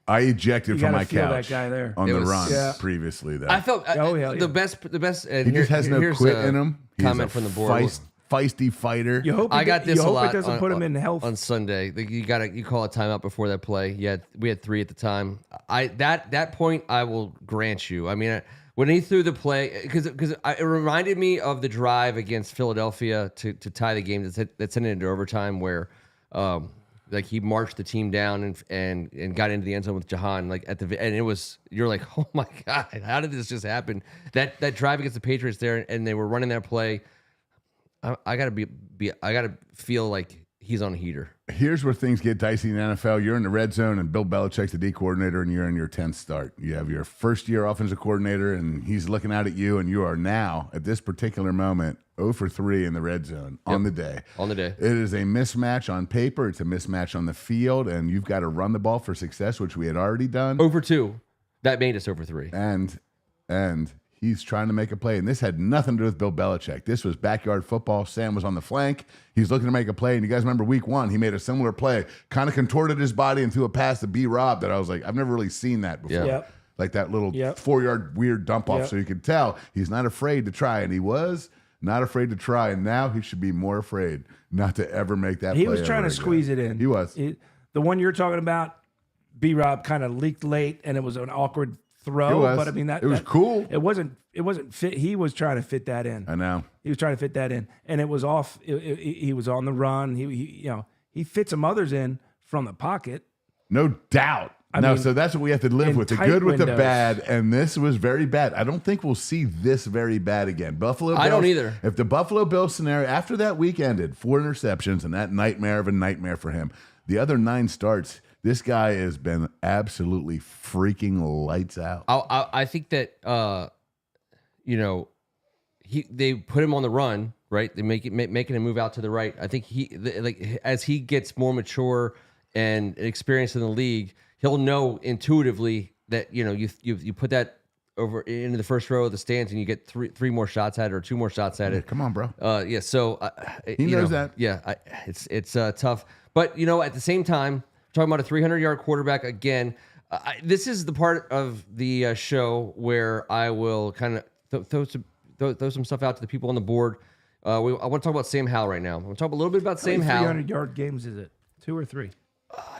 I ejected from my feel couch that guy there. on the run previously. Though I felt the best. And he just has no quit in him. He's comment from the board. Feisty fighter. You hope I got this a lot. It doesn't put him in health on Sunday. You call a timeout before that play. Yeah, we had 3 at the time. That point I will grant you. I mean, when he threw the play, because it reminded me of the drive against Philadelphia to tie the game that sent it into overtime, where like he marched the team down and got into the end zone with Jahan, like and it was, you're like, oh my God, how did this just happen? That drive against the Patriots there, and they were running that play. I gotta feel like he's on a heater. Here's where things get dicey in the NFL. You're in the red zone, and Bill Belichick's the D coordinator, and you're in your 10th start. You have your first-year offensive coordinator, and he's looking out at you, and you are now, at this particular moment, 0 for 3 in the red zone on the day. On the day. It is a mismatch on paper. It's a mismatch on the field, and you've got to run the ball for success, which we had already done. Over 2. That made us over 3. And he's trying to make a play, and this had nothing to do with Bill Belichick. This was backyard football. Sam was on the flank. He's looking to make a play, and you guys remember week 1, he made a similar play, kind of contorted his body and threw a pass to B-Rob that I was like, I've never really seen that before. Yeah. Yep. Like that little 4-yard weird dump off, so you could tell he's not afraid to try, and he was not afraid to try, and now he should be more afraid not to ever make that play. He was trying to squeeze it in. He was. The one you're talking about, B-Rob kind of leaked late, and it was an awkward throw. It was. But I mean, it was cool. It wasn't fit. He was trying to fit that in. I know. He was trying to fit that in, and it was off. He was on the run. He fit some others in from the pocket. No doubt. I mean, so that's what we have to live with. The good with the bad, and this was very bad. I don't think we'll see this very bad again. Buffalo Bills, I don't either. If the Buffalo Bills scenario, after that week ended, 4 interceptions, and that nightmare of a nightmare for him, the other 9 starts, this guy has been absolutely freaking lights out. I think that, they put him on the run, right? They making him move out to the right. I think as he gets more mature and experienced in the league, he'll know intuitively that you put that over into the first row of the stands and you get three more shots at it or 2 more shots at it. Come on, bro. So he knows that. Yeah, it's tough. But at the same time, talking about a 300-yard quarterback again. This is the part of the show where I will kind of throw some stuff out to the people on the board. I want to talk about Sam Howell right now. I want to talk a little bit about Sam Howell. 300-yard games is it? 2 or 3?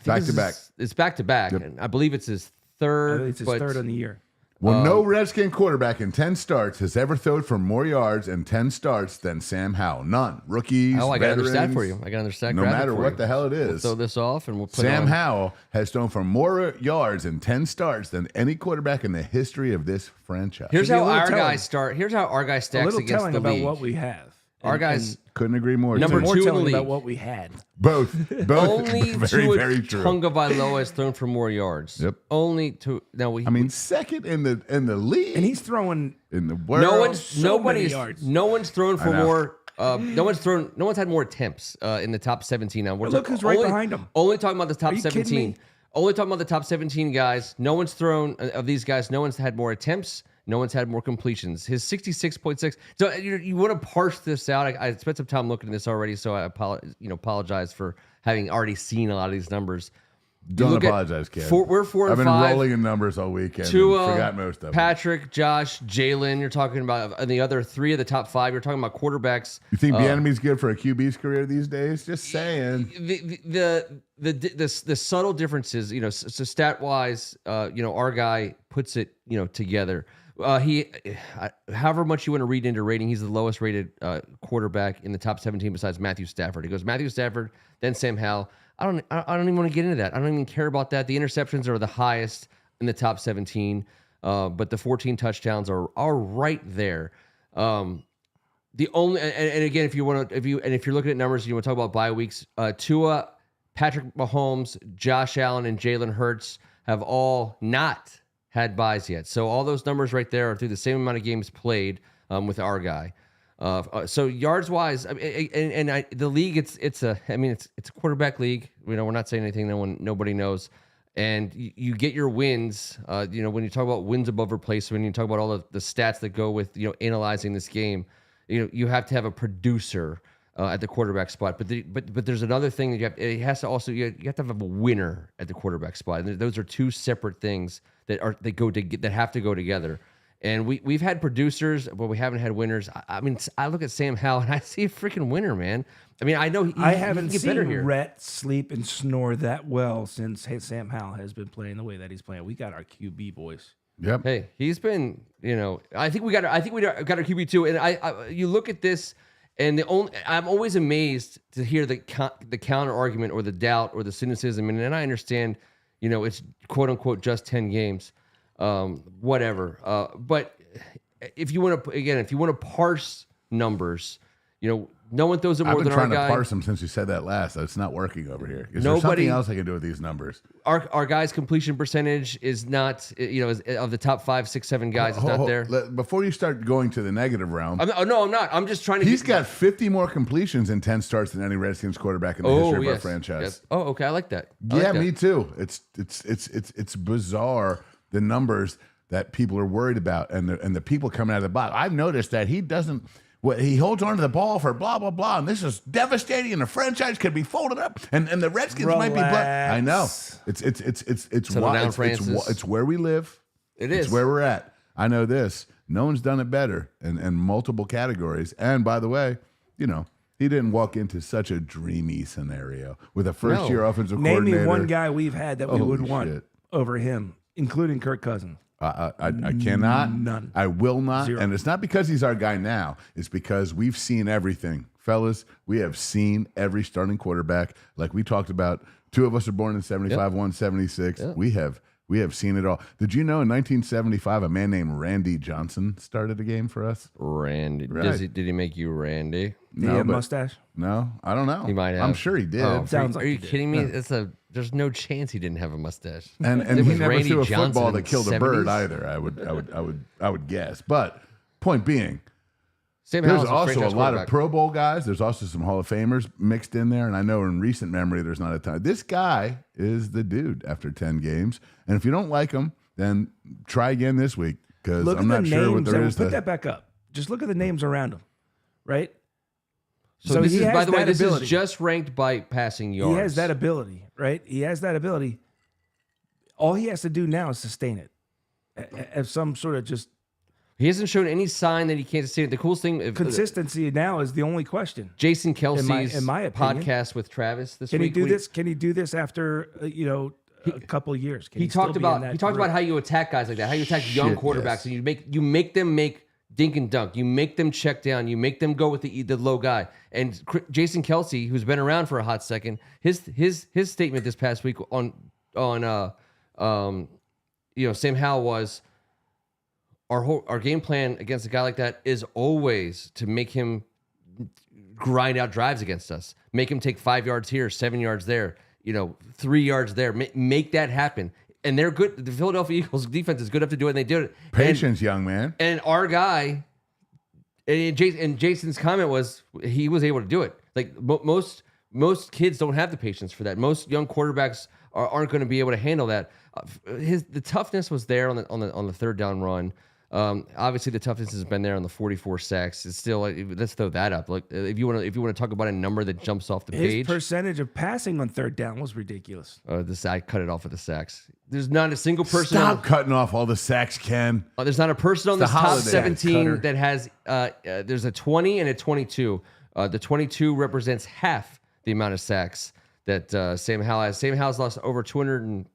Back to back. It's back to back, and I believe it's his third. It's his third on the year. Well, no Redskin quarterback in 10 starts has ever thrown for more yards in 10 starts than Sam Howell. None. Rookies, I got another stat veterans, for you. I got another stat. no matter what the hell it is. We'll throw this off, and we'll put Sam on. Howell has thrown for more yards in 10 starts than any quarterback in the history of this franchise. Here's So how be a little our telling. guys start. Here's how our guy A stacks little against telling the about league. what we have. Our guys. Couldn't agree more. Number Tim. More two in the telling league. about what we had. Both. Only very, very true. Tua Tagovailoa has thrown for more yards. Yep. Only to now. I mean, second in the league, And he's throwing in the world. many yards. No one's thrown for I know. more. No one's had more attempts in the top 17. Now Look who's right behind him. Only talking about the top you kidding 17. me? Only talking about the top 17 guys. No one's thrown of these guys. No one's had more attempts. No one's had more completions. His 66.6. So you want to parse this out. I spent some time looking at this already, so I apologize for having already seen a lot of these numbers. Don't apologize, kid. We're 4 and I've been 5. rolling in numbers all weekend. Tua, And forgot most of them. Patrick, Josh, Jalen. You're talking about and the other 3 of the top 5. You're talking about quarterbacks. You think Bieniemy's good for a QB's career these days? Just saying. The subtle differences, so stat wise, our guy puts it, together. However much you want to read into rating, he's the lowest rated quarterback in the top 17 besides Matthew Stafford. He goes Matthew Stafford, then Sam Howell. I don't even want to get into that. I don't even care about that. The interceptions are the highest in the top 17, but the 14 touchdowns are right there. The only and again, if you're looking at numbers, you want to talk about bye weeks. Tua, Patrick Mahomes, Josh Allen, and Jalen Hurts have all not had buys yet. So all those numbers right there are through the same amount of games played with our guy. So yards wise, the league, it's a quarterback league. We're not saying anything nobody knows. And you get your wins. When you talk about wins above replacement, you talk about all the stats that go with analyzing this game. You have to have a producer at the quarterback spot. But there's another thing that you have. It has to also you have to have a winner at the quarterback spot. And those are two separate things that have to go together. And we've had producers, but we haven't had winners. I look at Sam Howell and I see a freaking winner, man. I mean, I know I haven't he can get better seen here. Rhett sleep and snore that well since Sam Howell has been playing the way that he's playing. We got our QB boys. Yep. Hey, he's been, I think we got our QB too. And you look at this, and I'm always amazed to hear the counter argument or the doubt or the cynicism. And I understand, it's quote unquote just 10 games, whatever. But if you want to parse numbers, no one throws it more I've been than our trying to guy. parse them since you said that last. It's not working over here. Is there something else I can do with these numbers? Our guy's completion percentage is not, of the top 5, 6, 7 guys, it's not there. Before you start going to the negative realm, No, I'm not. I'm just trying to. he's got 50 more completions in 10 starts than any Redskins quarterback in the history of our franchise. Yes. Oh, okay. I like that. Me too. It's bizarre, the numbers that people are worried about and the people coming out of the box. I've noticed that he doesn't. Well, he holds on to the ball for blah blah blah, and this is devastating. And the franchise could be folded up, and the Redskins might be. I know it's wild. It's where we live. It is It's where we're at. I know this. No one's done it better in multiple categories. And by the way, he didn't walk into such a dreamy scenario with a first-year offensive Name coordinator. me one guy we've had that we would want shit. over him, including Kirk Cousins. I cannot. None. I will not. 0. And it's not because he's our guy now. It's because we've seen everything. Fellas, we have seen every starting quarterback. Like we talked about, 2 of us are born in 75, 1 76. Yep. We have seen it all. Did you know in 1975 a man named Randy Johnson started a game for us? Randy. Right. Did he make you Randy? Did he have a mustache? No, I don't know. He might have. I'm sure he did. Oh, Sounds like are you he did. kidding me? There's no chance he didn't have a mustache. And It he was never Randy threw a Johnson football in that the killed a 70s? bird either. I would guess. But point being, Sam there's Howell's also a franchise lot of quarterback. Pro Bowl guys. There's also some Hall of Famers mixed in there. And I know in recent memory, there's not a ton. This guy is the dude after 10 games. And if you don't like him, then try again this week because I'm not sure what there is. Put that back up. Just look at the names around him, right? So this he is, has by the way, that this ability. is just ranked by passing yards. He has that ability, right? He has that ability. all he has to do now is sustain it. As some sort of just He hasn't shown any sign that he can't sustain it. The coolest thing, consistency now is the only question. Jason Kelsey's in my opinion, podcast with Travis this can week. He do this? Can he do this after a couple of years? He talked about how you attack guys like that, how you attack young quarterbacks, and you make them make dink and dunk. You make them check down. You make them go with the low guy. And Jason Kelsey, who's been around for a hot second, his statement this past week on Sam Howell was, our game plan against a guy like that is always to make him grind out drives against us, make him take 5 yards here, 7 yards there, 3 yards there, make that happen. And they're good. The Philadelphia Eagles defense is good enough to do it, and they did it. Patience, young man. And our guy, and Jason's comment was he was able to do it. Like most kids don't have the patience for that. Most young quarterbacks aren't going to be able to handle that. The toughness was there on the third down run. Obviously, the toughness has been there on the 44 sacks. It's still let's throw that up. Like if you want to talk about a number that jumps off the page, his percentage of passing on third down was ridiculous. I cut it off at the sacks. There's not a single person. Stop cutting off all the sacks, Ken. There's not a person on this top 17 that has. There's a 20 and a 22. The 22 represents half the amount of sacks that Sam Howell has. Sam Howell's lost over 200.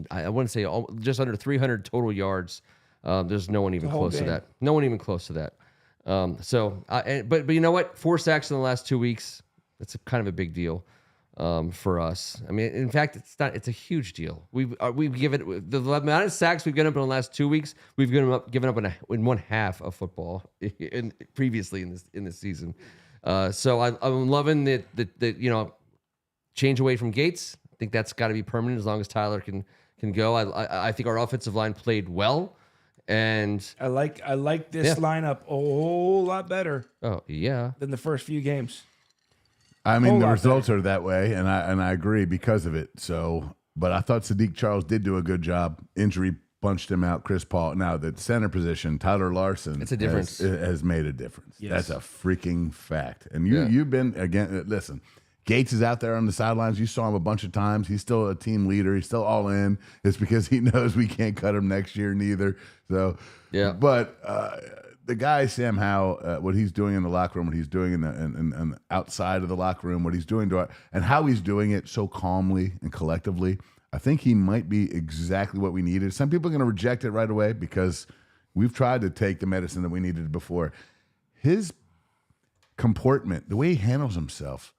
I wouldn't say just under 300 total yards. There's no one even close to that. No one even close to that. But you know what? 4 sacks in the last 2 weeks. That's kind of a big deal for us. I mean, in fact, it's not. It's a huge deal. We've given the amount of sacks we've given up in the last 2 weeks. We've given up in one half of football previously in this season. So I'm loving the change away from Gates. I think that's got to be permanent as long as Tyler can go. I think our offensive line played well. And I like this lineup a whole lot better. Oh yeah, than the first few games. I mean, the results are that way, and I agree because of it. So, but I thought Sadiq Charles did do a good job. Injury bunched him out. Chris Paul. Now the center position, Tyler Larson, it's a difference. Has made a difference. Yes. That's a freaking fact. And you've been again. Listen. Gates is out there on the sidelines. You saw him a bunch of times. He's still a team leader. He's still all in. It's because he knows we can't cut him next year neither. So, yeah. But the guy, Sam Howell, what he's doing in the locker room, what he's doing in outside of the locker room, what he's doing and how he's doing it so calmly and collectively, I think he might be exactly what we needed. Some people are going to reject it right away because we've tried to take the medicine that we needed before. His comportment, the way he handles himself,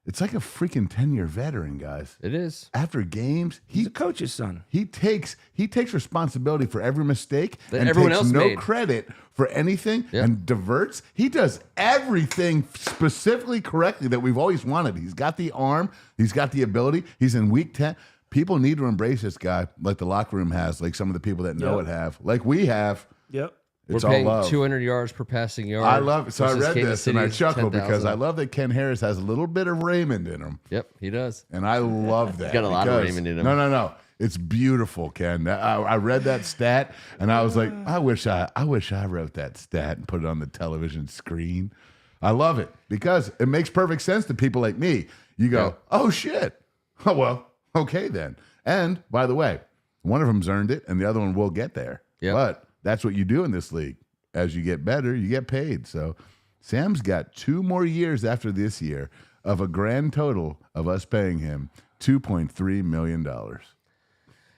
it's like a freaking 10-year veteran, guys. It is. After games, he's a coach's son. He takes responsibility for every mistake that and everyone takes else no made. credit for anything and diverts. He does everything specifically correctly that we've always wanted. He's got the arm. He's got the ability. He's in week 10. People need to embrace this guy like the locker room has, like some of the people that know it have, like we have. Yep. It's We're paying all love. 200 yards per passing yard. I love it. So I read Kansas this and I City's chuckle 10,000. because I love that Ken Harris has a little bit of Raymond in him. Yep, he does. And I love that. Got a lot of Raymond in him. No. It's beautiful, Ken. I read that stat and I was like, I wish I wrote that stat and put it on the television screen. I love it because it makes perfect sense to people like me. You go, oh shit. Oh well, okay then. And by the way, one of them's earned it and the other one will get there. Yep. But that's what you do in this league. As you get better, you get paid. So Sam's got 2 more years after this year of a grand total of us paying him $2.3 million.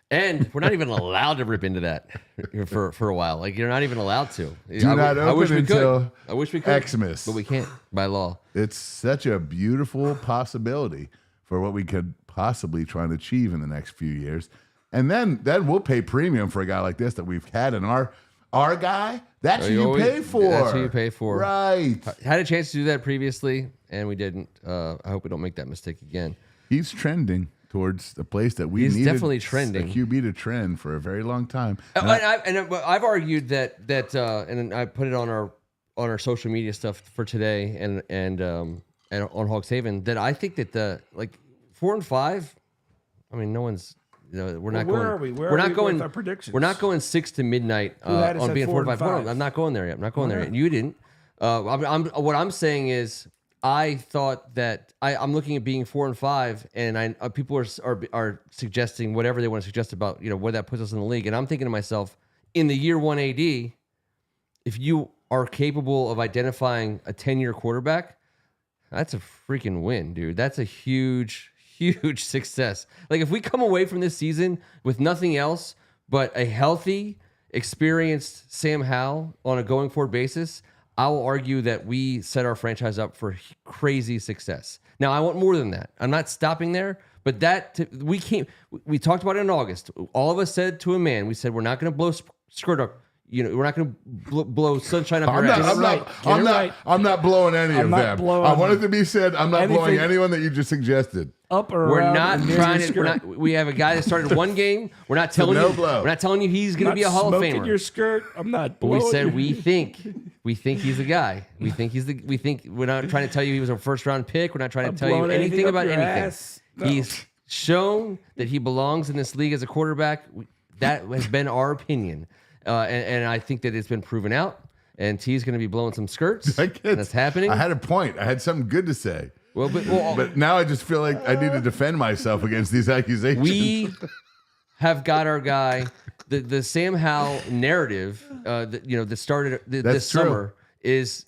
And we're not even allowed to rip into that for a while. Like, you're not even allowed to. I wish we could. I wish we could. Xmas. But we can't by law. It's such a beautiful possibility for what we could possibly try and achieve in the next few years. And then we'll pay premium for a guy like this that we've had in our guy. That's who you pay for. That's who you pay for. Right. Had a chance to do that previously, and we didn't. I hope we don't make that mistake again. He's trending towards the place that we He's needed definitely trending. a QB to trend for a very long time. And I've argued that and I put it on our social media stuff for today and on Hogs Haven that I think that the 4 and 5. I mean, no one's. We're not going. Where are we? We're not going. With our predictions? We're not going 6 to midnight had us on at being 4 4 and and 5. Hold on, 5. I'm not going there yet. I'm not going there yet. You didn't. What I'm saying is I thought that I'm looking at being 4-5, and people are suggesting whatever they want to suggest about where that puts us in the league, and I'm thinking to myself, in the year 1 AD, if you are capable of identifying a 10-year quarterback, that's a freaking win, dude. That's a huge success. Like if we come away from this season with nothing else but a healthy, experienced Sam Howell on a going forward basis, I will argue that we set our franchise up for crazy success. Now, I want more than that. I'm not stopping there, but we talked about it in August. All of us said to a man, we said, we're not going to blow skirt up. We're not going to blow sunshine up your ass. I'm not blowing any of them. I want it to be said, I'm not blowing anyone that you just suggested. Up or we're around not trying to. We have a guy that started one game. We're not telling you. We're not telling you he's going to be a Hall of Famer. Your skirt. I'm not. Blowing. We said we think he's the guy. We think we're not trying to tell you he was a first round pick. We're not trying to tell you anything about anything. No. He's shown that he belongs in this league as a quarterback. That has been our opinion, and I think that it's been proven out. And T's going to be blowing some skirts. That's happening. I had a point. I had something good to say. But now I just feel like I need to defend myself against these accusations. We have got our guy. The Sam Howell narrative that started this summer is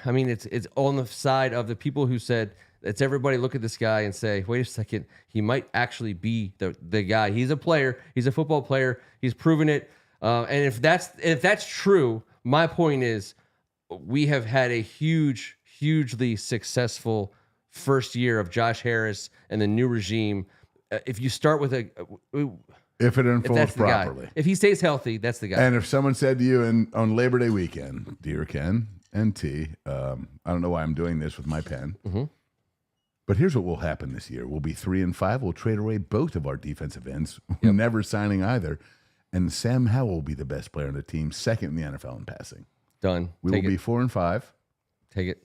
I mean it's on the side of the people who said it's everybody look at this guy and say, wait a second, he might actually be the guy. He's a player. He's a football player. He's proven it. And if that's true, my point is we have had a hugely successful first year of Josh Harris and the new regime. If you start with if it unfolds properly, if he stays healthy, that's the guy. And if someone said to you on Labor Day weekend, dear Ken and T, I don't know why I'm doing this with my pen, but here's what will happen this year: we'll be 3-5. We'll trade away both of our defensive ends, never signing either, and Sam Howell will be the best player on the team, second in the NFL in passing. Done. We will be 4-5. Take it.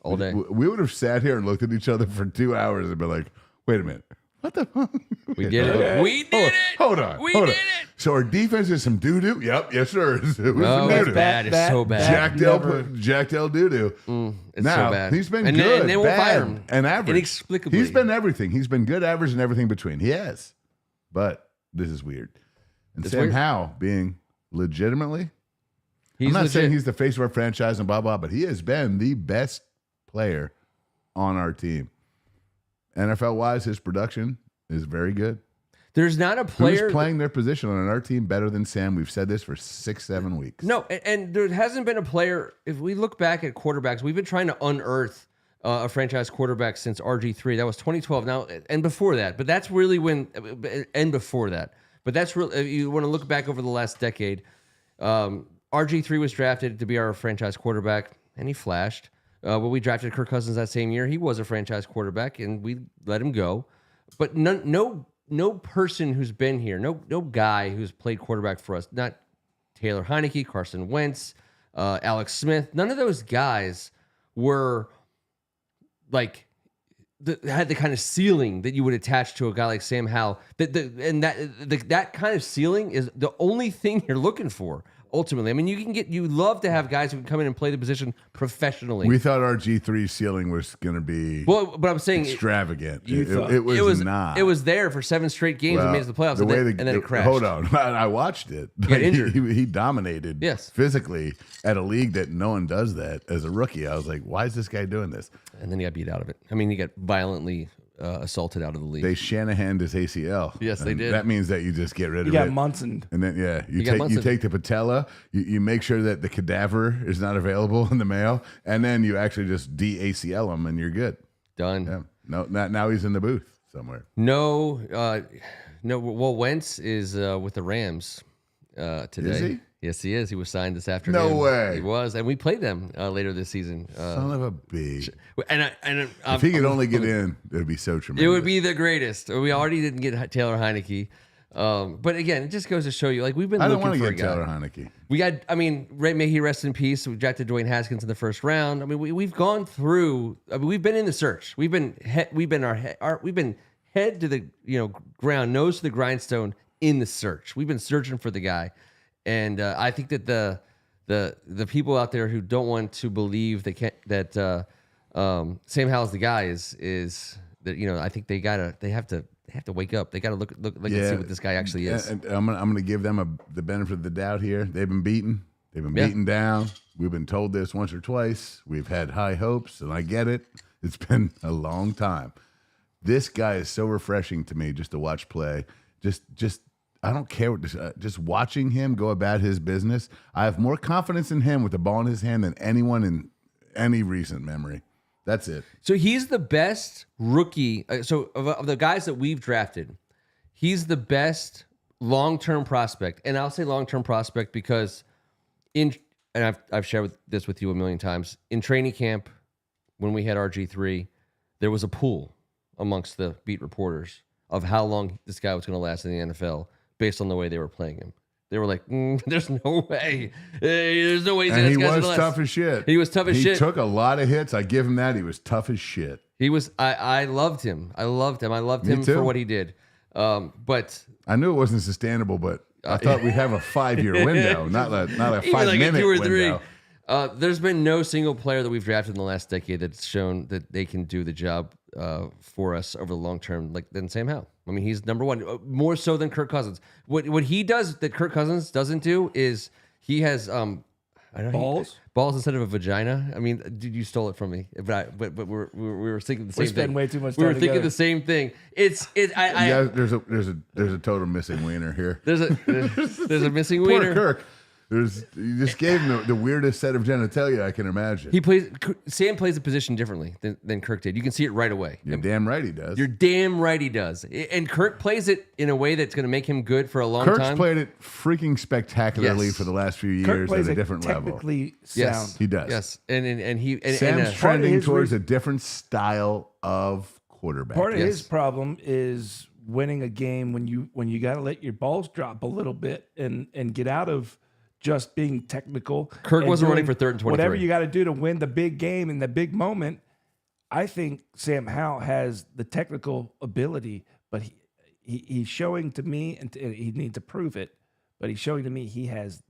All day. We would have sat here and looked at each other for 2 hours and been like, wait a minute. What the fuck? We did it. We did it. Hold on. We did it. So our defense is some doo-doo? Yep. Yes, sir. It was no, it's bad. It's so bad. Jack Del doo-doo. It's now, so bad. He's been and good, and they won't fire him. And average. Inexplicably. He's been everything. He's been good, average, and everything between. He has. But this is weird. And Sam Howell being legitimately, I'm not saying he's the face of our franchise and blah, blah, but he has been the best player on our team. NFL-wise, his production is very good. There's not a player who's playing their position on our team better than Sam. We've said this for 6-7 weeks. No, and there hasn't been a player. If we look back at quarterbacks, we've been trying to unearth a franchise quarterback since RG3. That was 2012. Now and before that, but that's really when. And before that, but that's really. If you want to look back over the last decade, RG3 was drafted to be our franchise quarterback, and he flashed. When we drafted Kirk Cousins that same year, he was a franchise quarterback, and we let him go. But no person who's been here, no guy who's played quarterback for us, not Taylor Heineke, Carson Wentz, Alex Smith, none of those guys were like had the kind of ceiling that you would attach to a guy like Sam Howell. That kind of ceiling is the only thing you're looking for. Ultimately, I mean, you love to have guys who can come in and play the position professionally. We thought our G3 ceiling was going to be but I'm saying extravagant. It was not. It was there for 7 straight games and made it to the playoffs, and then it crashed. Hold on, I watched it. He got injured. He dominated physically at a league that no one does that. As a rookie, I was like, why is this guy doing this? And then he got beat out of it. I mean, he got violently assaulted out of the league. They Shanahan'd his ACL. Yes, they did. That means that you just get rid of it. You got Munson. And then, you take the patella, you make sure that the cadaver is not available in the mail, and then you actually just de-ACL him, and you're good. Done. Yeah. No, now he's in the booth somewhere. No. Well, Wentz is with the Rams today. Is he? Yes, he is. He was signed this afternoon. No way. He was, and we played them later this season. Son of a b. And if he could only get in, it would be so tremendous. It would be the greatest. We already didn't get Taylor Heineke. But again, it just goes to show you, like, we've been looking for a guy. I don't want to get Taylor Heineke. We got, I mean, may he rest in peace. We drafted Dwayne Haskins in the first round. I mean, we've gone through. I mean, we've been in the search. We've been head to the ground, nose to the grindstone in the search. We've been searching for the guy. And I think that the people out there who don't want to believe that Sam Howell's the guy is that I think they have to wake up. They got to look and see what this guy actually is. And I'm gonna give them the benefit of the doubt here. They've been beaten. They've been beaten down. We've been told this once or twice. We've had high hopes, and I get it. It's been a long time. This guy is so refreshing to me just to watch play. Just I don't care what just watching him go about his business. I have more confidence in him with the ball in his hand than anyone in any recent memory. That's it. So he's the best rookie. So of the guys that we've drafted, he's the best long-term prospect. And I'll say long-term prospect because I've shared this with you a million times. In training camp, when we had RG3, there was a pool amongst the beat reporters of how long this guy was going to last in the NFL based on the way they were playing him. They were like, there's no way. There's no way. And he was tough as shit. He was tough as shit. He took a lot of hits. I give him that. He was tough as shit. He was. I loved him. I loved him for what he did. But I knew it wasn't sustainable, but I thought we'd have a 5-year window, not a 5-minute 2 or 3. window. There's been no single player that we've drafted in the last decade that's shown that they can do the job for us over the long term, than Sam Howell. I mean, he's number one, more so than Kirk Cousins. What he does that Kirk Cousins doesn't do is he has balls instead of a vagina. I mean, dude, you stole it from me, but we were thinking the same thing. We spend way too much time We were thinking together. the same thing. There's a total missing wiener here. There's a missing Poor wiener. Kirk. You just gave him the weirdest set of genitalia I can imagine. Sam plays the position differently than Kirk did. You can see it right away. You're damn right he does. You're damn right he does. And Kirk plays it in a way that's going to make him good for a long Kirk's time. played it freaking spectacularly for the last few years plays at a different level. Technically Yes. sound. He does. Yes, and Sam's trending towards a different style of quarterback. Part of his problem is winning a game when you got to let your balls drop a little bit and get out of just being technical. Kirk and wasn't running doing for 3rd and 23. Whatever you got to do to win the big game in the big moment. I think Sam Howell has the technical ability, but he's showing to me, and he needs to prove it, but he's showing to me he has,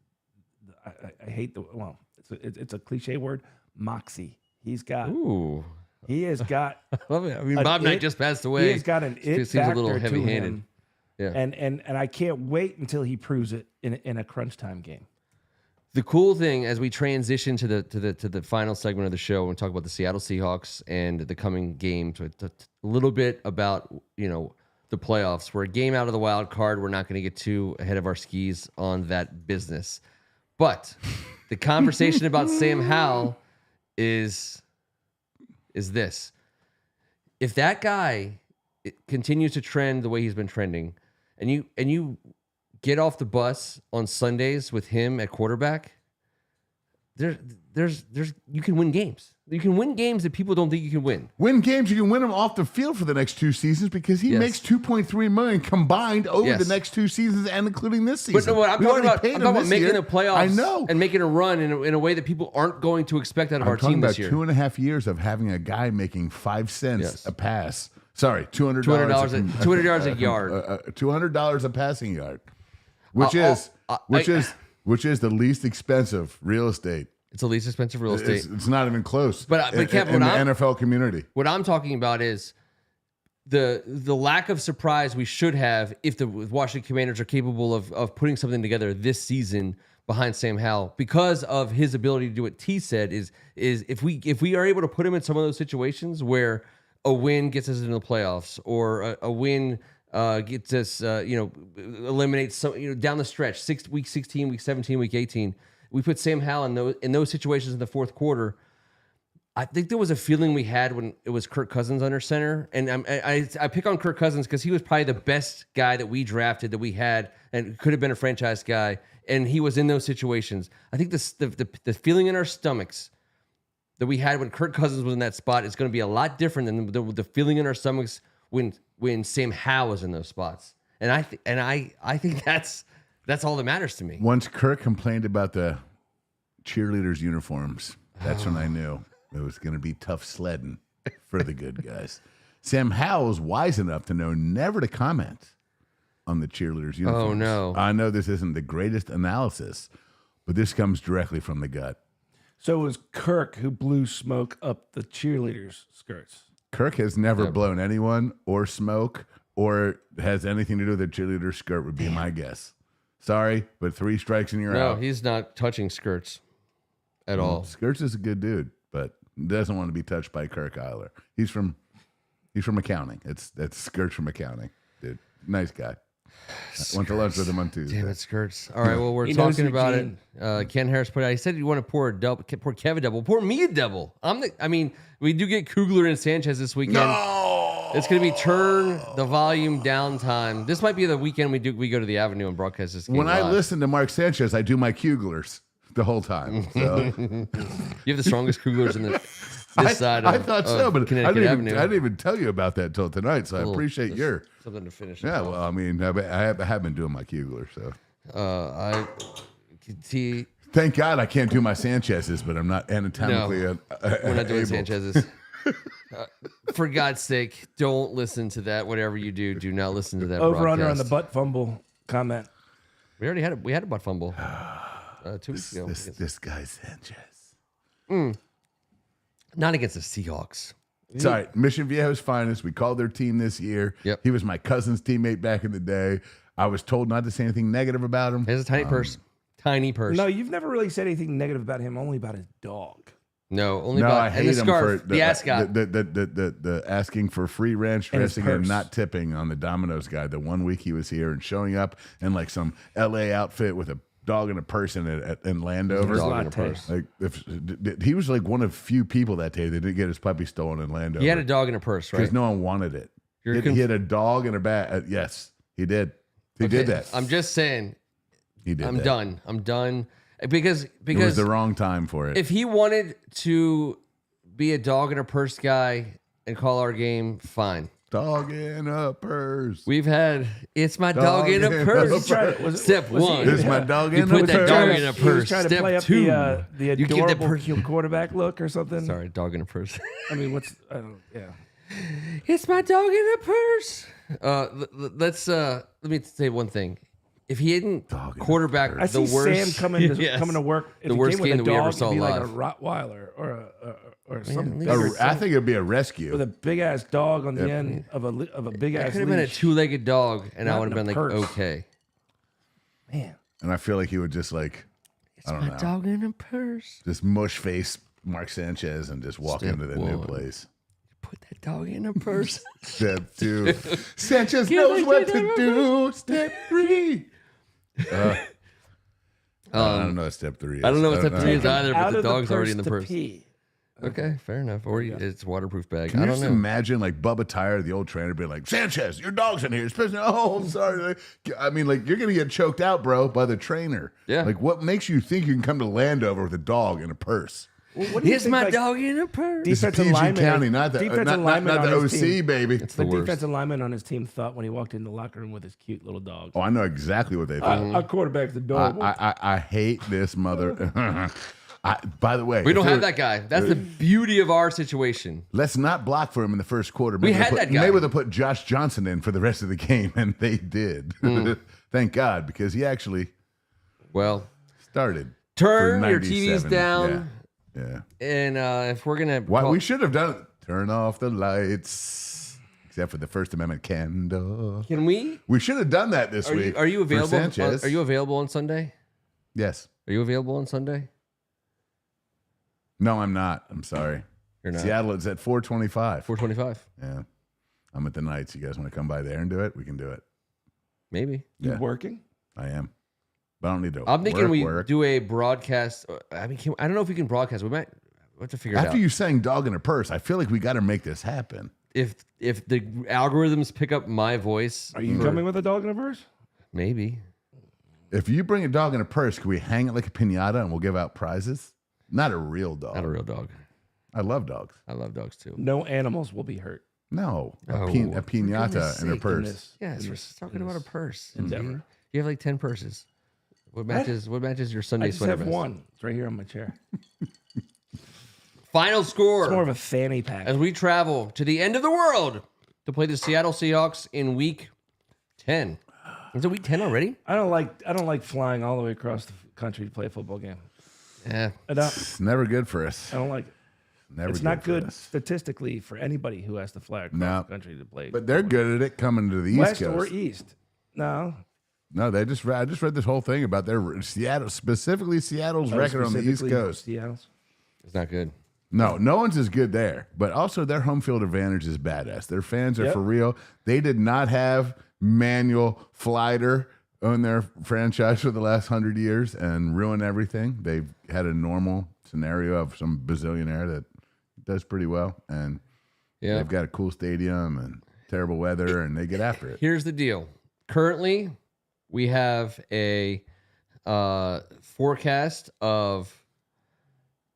I hate it's a cliche word, moxie. He's got, he has got. I love it. I mean, Bob Knight just passed away. He has got an it Seems factor a little to heavy-handed. him. Yeah. And I can't wait until he proves it in a crunch time game. The cool thing as we transition to the final segment of the show and talk about the Seattle Seahawks and the coming games, a little bit about the playoffs. We're a game out of the wild card. We're not going to get too ahead of our skis on that business. But the conversation about Sam Howell is this: if that guy continues to trend the way he's been trending, and you get off the bus on Sundays with him at quarterback, there's you can win games. You can win games that people don't think you can win. Win games, you can win them off the field for the next 2 seasons because he makes $2.3 million combined over the next 2 seasons and including this season. But no, I'm talking about making the playoffs. I know. And making a run in a way that people aren't going to expect out of our team this year. I'm talking about 2.5 years of having a guy making 5 cents a pass. Sorry, $200 $200 a yard. $200 a passing yard. Which is the least expensive real estate. It's the least expensive real estate. It's not even close. But Kevin, in the NFL community. What I'm talking about is the lack of surprise we should have if the Washington Commanders are capable of putting something together this season behind Sam Howell because of his ability to do what T said is if we are able to put him in some of those situations where a win gets us into the playoffs or a win gets us, eliminates down the stretch, week 16, week 17, week 18. We put Sam Howell in those situations in the fourth quarter. I think there was a feeling we had when it was Kirk Cousins under center, and I pick on Kirk Cousins because he was probably the best guy that we drafted that we had, and could have been a franchise guy, and he was in those situations. I think the feeling in our stomachs that we had when Kirk Cousins was in that spot is going to be a lot different than the feeling in our stomachs when Sam Howell was in those spots, and I think that's all that matters to me. Once Kirk complained about the cheerleaders' uniforms, that's when I knew it was going to be tough sledding for the good guys. Sam Howell's wise enough to know never to comment on the cheerleaders' uniforms. Oh, no. I know this isn't the greatest analysis, but this comes directly from the gut. So it was Kirk who blew smoke up the cheerleaders' skirts. Kirk has never blown anyone or smoke or has anything to do with a cheerleader skirt would be my guess. Sorry, but 3 strikes and you're out. No, he's not touching skirts at all. Skirts is a good dude, but doesn't want to be touched by Kirk Eiler. He's from accounting. That's Skirts from accounting, dude. Nice guy. I went to lunch with him on Tuesday. Damn it, skirts. All right, well, we're He knows talking about Eugene. it. Ken Harris put out, he said you want to pour Kev a double. Pour me a double. We do get Kugler and Sanchez this weekend. No! It's going to be turn the volume down time. This might be the weekend we go to the Avenue and broadcast this game When I live. listen to Mark Sanchez, I do my Kuglers the whole time. So You have the strongest Kuglers in this side of I thought so, but I Connecticut didn't Avenue. even tell you about that till tonight. So I appreciate your Something to finish. yeah. us off. Well, I mean, I have been doing my Kugler, so I can see. thank God I can't do my Sanchez's, but I'm not anatomically. We're not doing able. Sanchez's. For God's sake, don't listen to that. Whatever you do, do not listen to that. Over under on the broadcast. butt fumble comment. We already had a butt fumble 2 weeks ago. This guy Sanchez. Not against the Seahawks. Sorry, Mission Viejo's finest. We called their team this year. Yep. He was my cousin's teammate back in the day. I was told not to say anything negative about him. He has a tiny purse. Tiny purse. No, you've never really said anything negative about him, only about his dog. No, only No, about I and hate the him scarf, for the ascot. the asking for free ranch And his dressing and purse. not tipping on the Domino's guy. The one week he was here and showing up in like some LA outfit with a dog and a purse in Landover. Dog in a latte. purse. Like he was like one of few people that day that didn't get his puppy stolen in Landover. He had a dog in a purse, right? because no one wanted it. You're He had a dog and a bat. Yes, he did. He did Okay, that. I'm just saying. He did. I'm that. done. I'm done. Because It was the wrong time for it. if he wanted to be a dog in a purse guy and call our game, fine. Dog in a purse. We've had it's my dog, in a in a purse. purse. Step one. This is my dog You in put a that purse. dog in a He was purse. trying to Step play up two. the You give that adorable quarterback look or something. Sorry, dog in a purse. I mean, yeah. It's my dog in a purse. Let me say one thing. If he hadn't quarterback I the see worst, Sam coming to work. If The he worst came with game a that we ever dog, saw it'd be like a live. Rottweiler or something least- bigger, I think it'd be a rescue. with a big ass dog on the end of a big It ass could have been a leash. two-legged dog, and I Not would have in been a like, purse. okay. Man, And I feel like he would just like, It's I don't my know, dog in a purse. just mush face Mark Sanchez and just walk Step into the new one. place. Put that dog in a purse. Step 2. Sanchez Give knows it what to to them. do. Step 3. I don't know what step 3 is. I don't know what step know. 3 is either, but out the of dog's already purse in the to purse. pee. Okay, fair enough. Or it's a waterproof bag. Can I you don't just know. imagine like Bubba Tyre, the old trainer, being like, Sanchez, your dog's in here. It's pissing. Oh, I'm sorry. I mean, like, you're going to get choked out, bro, by the trainer. Yeah. Like, what makes you think you can come to Landover with a dog in a purse? Well, what do you It's think, my like, dog in a purse. This is defensive PG lineman- County, not the, defensive not lineman the on his OC, team. baby. It's the The worst. defensive lineman on his team thought when he walked in the locker room with his cute little dog. Oh, I know exactly what they thought. Our quarterback's adorable. I hate this mother. By the way, We don't if have it- that guy. That's the beauty of our situation. Let's not block for him in the first quarter. We Maybe had they that guy. Maybe they'll put Josh Johnson in for the rest of the game, and they did. Thank God, because he actually Well, started. turn for your TVs 97. down. Yeah. And if we're going to. What we should have done, turn off the lights, except for the First Amendment candle. Can we? We should have done that this week. Are you for available? Sanchez. Are you available on Sunday? Yes. Are you available on Sunday? No, I'm not. I'm sorry. You're not. Seattle is at 4:25. 425. Yeah. I'm at the Knights. You guys want to come by there and do it? We can do it. Maybe. You yeah. working? I am. But I don't need to. I'm thinking we work. do a broadcast. I mean, I don't know if we can broadcast. We have to figure it After out. you sang dog in a purse, I feel like we got to make this happen. If the algorithms pick up my voice, Are you coming with a dog in a purse? maybe. If you bring a dog in a purse, can we hang it like a piñata and we'll give out prizes? Not a real dog. Not a real dog. I love dogs. I love dogs too. No animals will be hurt. No, Oh, a for piñata goodness in a sake, purse. Yes, we're just talking about a purse. endeavor. You have like 10 purses. What matches your Sunday I just sweater have vest? one. It's right here on my chair. Final score. It's more of a fanny pack. as we travel to the end of the world to play the Seattle Seahawks in week 10. Is it week 10 already? I don't like flying all the way across the country to play a football game. Yeah. It's never good for us. I don't like it. Never It's not for good us. statistically for anybody who has to fly across the country to play. But they're good at it coming to the West East Coast. or East. No. No, I just read this whole thing about their Seattle's record on the East Coast. Seattle's. It's not good. No one's as good there. But also their home field advantage is badass. Their fans are for real. They did not have Manuel Flighter on their franchise for the last 100 years and ruin everything. They've had a normal scenario of some bazillionaire that does pretty well. And they've got a cool stadium and terrible weather, and they get after it. Here's the deal. Currently, we have a forecast of...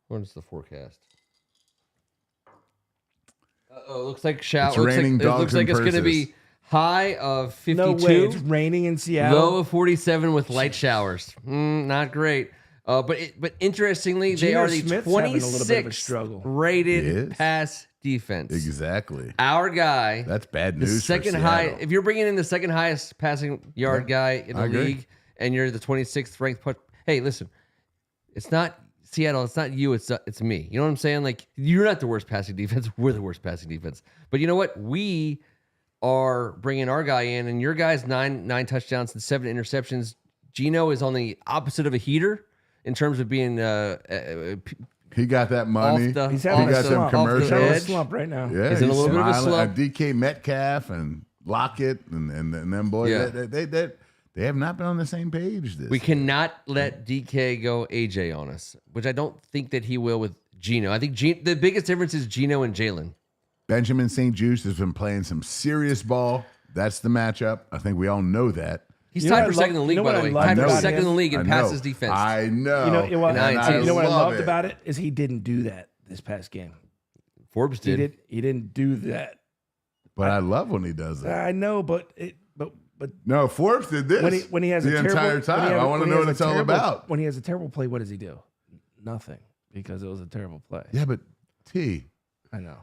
What is the forecast? It looks like It's raining it looks like dogs it's and going to be purses. high of 52. No way. It's raining in Seattle. Low of 47 with light showers. Not great. But interestingly, they Geno are the Smith's having a little bit of a 26th struggle. rated pass defense. Exactly. Our guy. That's bad The news. second for high. Seattle. If you're bringing in the second highest passing yard guy in the I agree. league, and you're the 26th ranked, hey, listen, it's not Seattle. It's not you. It's me. You know what I'm saying? Like, you're not the worst passing defense. We're the worst passing defense. But you know what? We are bringing our guy in, and your guy's nine touchdowns and 7 interceptions. Geno is on the opposite of a heater in terms of being he got that money. He's he having got a some slump. He's having a commercials. slump right now. Yeah, He's in a little bit of a smiling slump. at DK Metcalf and Lockett and them boys. Yeah. They have not been on the same page. We cannot let DK go AJ on us, which I don't think that he will with Geno. I think the biggest difference is Geno and Jalen. Benjamin St. Juice has been playing some serious ball. That's the matchup. I think we all know that. He's You know tied what for I second in the love- league, you know by what the I way. love Tied for about second in the him? league in I know. passes defense. I know. You know what And I I love loved it. about it is he didn't do that this past game. Forbes did. He didn't do that. But I love when he does that. I know, but No, Forbes did this when he has the a terrible, entire time. I want to know what it's all about. When he has a terrible play, what does he do? Nothing, because it was a terrible play. Yeah, but I know.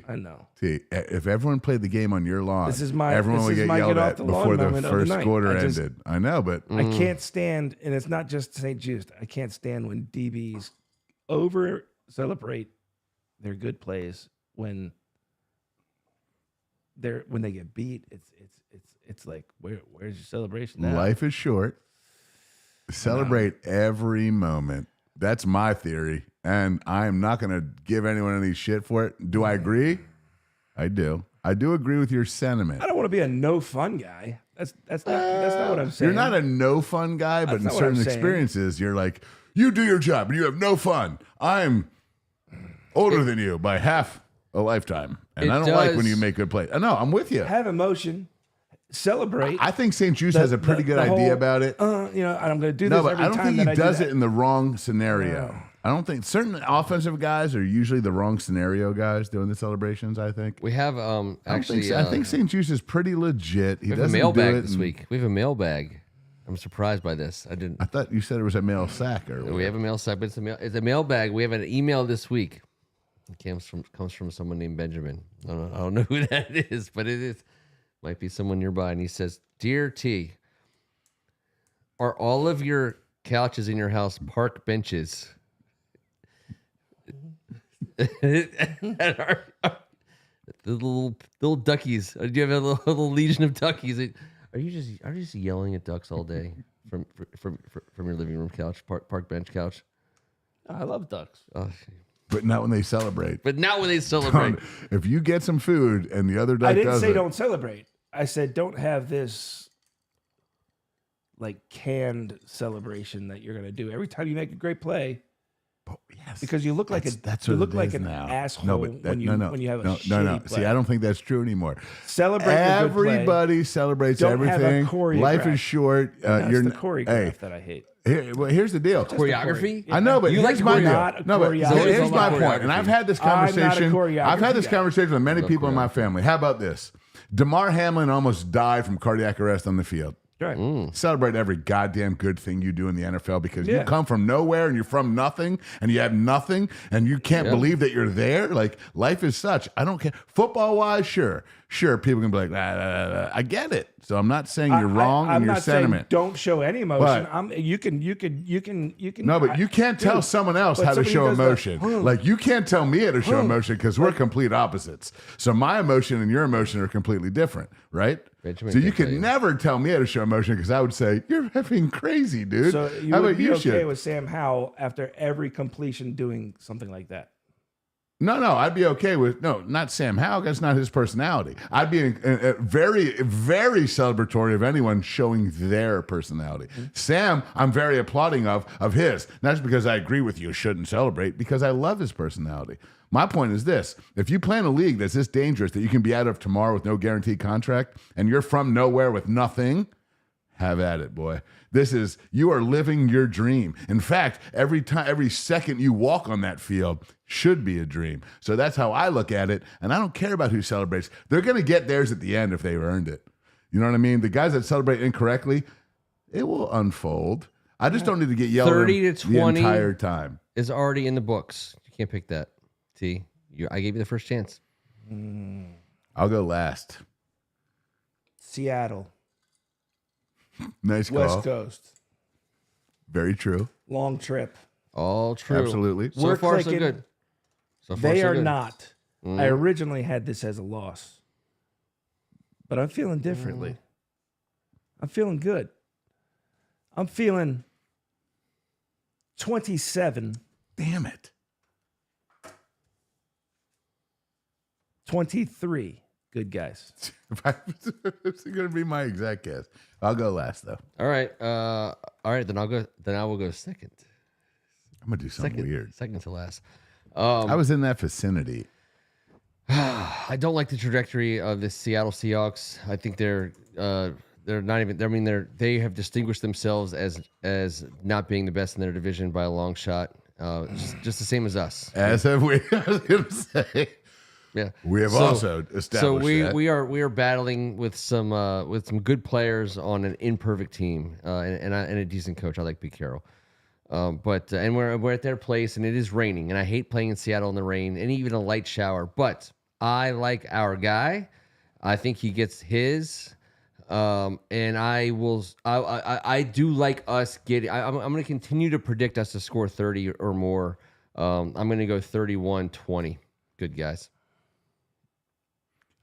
I know. If everyone played the game on your lawn, This is my- everyone this would is get my yelled get off at the lawn before the moment of the first night. quarter I just- ended. I know, but I can't stand, and it's not just St. Juice. I can't stand when DBs over celebrate their good plays when they get beat. It's like where's your celebration now? life is short. Celebrate every moment. That's my theory. And I'm not going to give anyone any shit for it. Do I agree? I do. I do agree with your sentiment. I don't want to be a no fun guy. That's not what I'm saying. You're not a no fun guy, but That's in not what certain I'm saying. experiences, you're like, you do your job and you have no fun. I'm older than you by half a lifetime. And I don't like when you make good plays. No, I'm with you. Have emotion, celebrate. I think St. Juice has a pretty good idea whole, about it. And I'm going to do this No, but every I don't time think he that I does do it that. in the wrong scenario. I don't think certain offensive guys are usually the wrong scenario guys doing the celebrations. I think We have actually. I think St. Juice is pretty legit. He we have a doesn't mailbag do it this in- week. We have a mailbag. I'm surprised by this. I didn't. I thought you said it was a mail sack or We have a mail site, but it's a mailbag. We have an email this week. It comes from someone named Benjamin. I don't know who that is, but it is might be someone nearby. And he says, "Dear T, are all of your couches in your house park benches?" The little duckies. Do you have a little legion of duckies? Are you just yelling at ducks all day from your living room couch, park bench couch? I love ducks. Oh, but not when they celebrate. but not when they celebrate. If you get some food and the other duck I didn't does say it, don't celebrate. I said don't have this like canned celebration that you're going to do every time you make a great play. yes, Because you look like that's you what look it like is an now. asshole No, but when you have a shitty play. See, I don't think that's true anymore. Celebrate your good play. Everybody celebrates Don't have a everything. choreograph. Life is short. That's You're the choreograph that I hate. Here's the deal. Choreography? I know, but You here's like my choreography. deal. Not a No, but choreography. here's my Choreography. point. And I've had this I'm not a conversation. choreography I've had this guy. conversation with many people in my family. How about this? Damar Hamlin almost died from cardiac arrest on the field. Right. Celebrate every goddamn good thing you do in the NFL because you Yeah. come from nowhere and you're from nothing and you have nothing and you can't believe that you're there. Like, life is such. I don't care. Football wise, sure. People can be like, I get it. So I'm not saying you're wrong in your sentiment. Don't show any emotion. But, You can. No, but you can't tell someone else how to show emotion. Like you can't tell me how to show emotion because we're complete opposites. So my emotion and your emotion are completely different, right? Benjamin so you could never tell me how to show emotion because I would say you're effing crazy, dude. So you would be okay with Sam Howell after every completion doing something like that? No, I'd be okay with not Sam Howell. That's not his personality. I'd be very, very celebratory of anyone showing their personality. Mm-hmm. Sam, I'm very applauding of his. Not just because I agree with you shouldn't celebrate, because I love his personality. My point is this: if you plan a league that's this dangerous that you can be out of tomorrow with no guaranteed contract, and you're from nowhere with nothing, have at it, boy. You are living your dream. In fact, every second you walk on that field should be a dream. So that's how I look at it. And I don't care about who celebrates. They're going to get theirs at the end if they've earned it. You know what I mean? The guys that celebrate incorrectly, it will unfold. I just don't need to get yelled at 30 to 20 the entire time. Is already in the books. You can't pick that. T, I gave you the first chance. I'll go last. Seattle. Nice call. West Coast. Very true. Long trip. All true. Absolutely. So far, so good. So far, they so are good. not. I originally had this as a loss, but I'm feeling differently. I'm feeling good. I'm feeling 27. Damn it. 23. Good guys. It's going to be my exact guess. I'll go last though. All right. Then I'll go. Then I will go second. I'm gonna do something weird. Second to last. I was in that vicinity. I don't like the trajectory of the Seattle Seahawks. I think they're not even. I mean, they have distinguished themselves as not being the best in their division by a long shot. Just the same as us. As have we. I was gonna say. Yeah, we have also established. So we that. are battling with some good players on an imperfect team and a decent coach. I like Pete Carroll, and we're at their place and it is raining and I hate playing in Seattle in the rain and even a light shower. But I like our guy. I think he gets his, and I do like us getting. I'm going to continue to predict us to score 30 or more. I'm going to go 31-20. Good guys.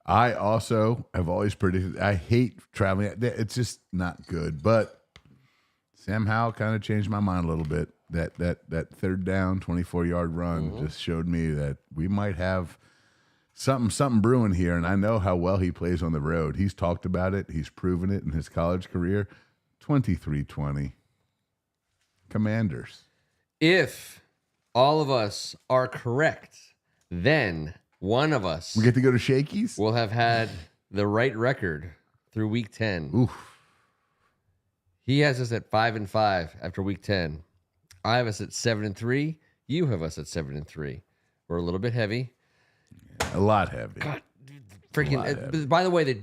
I also have always predicted. I hate traveling. It's just not good. But Sam Howell kind of changed my mind a little bit. That third down, 24-yard run just showed me that we might have something brewing here. And I know how well he plays on the road. He's talked about it. He's proven it in his college career. 23-20. Commanders. If all of us are correct, then one of us we get to go to Shakey's. Will have had the right record through week 10. Oof. He has us at 5-5 after week 10. I have us at 7-3. You have us at 7-3. We're a little bit heavy. Yeah, a lot heavy. God, freaking! By the way, the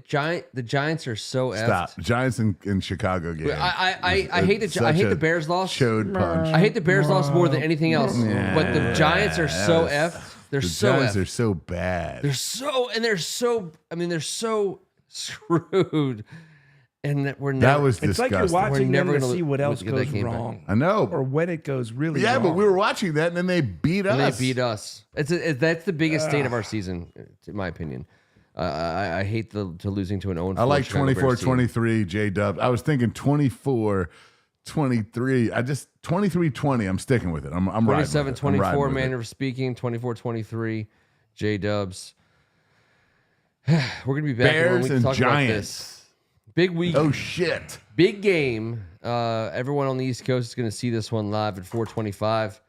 Giants are so Stop. effed. Giants in Chicago game. I hate the Bears loss. Showed punch. I hate the Bears loss more than anything else. But the Giants are so effed. The Giants are so bad. They're so screwed. And we're never. That was disgusting. It's like you're watching them to see what else goes wrong. I know. Or when it goes really wrong. Yeah, but we were watching that, and then they beat us. That's the biggest state of our season, in my opinion. I hate to losing to an 0-4. I like 24-23, J-Dub. I was thinking 24-23. 23-20. I'm sticking with it. I'm 27-24, manner of speaking. 24-23, J-Dubs. We're going to be back Bears when we and talk Giants. about this. Big week. Oh, shit. Big game. Everyone on the East Coast is going to see this one live at 4:25.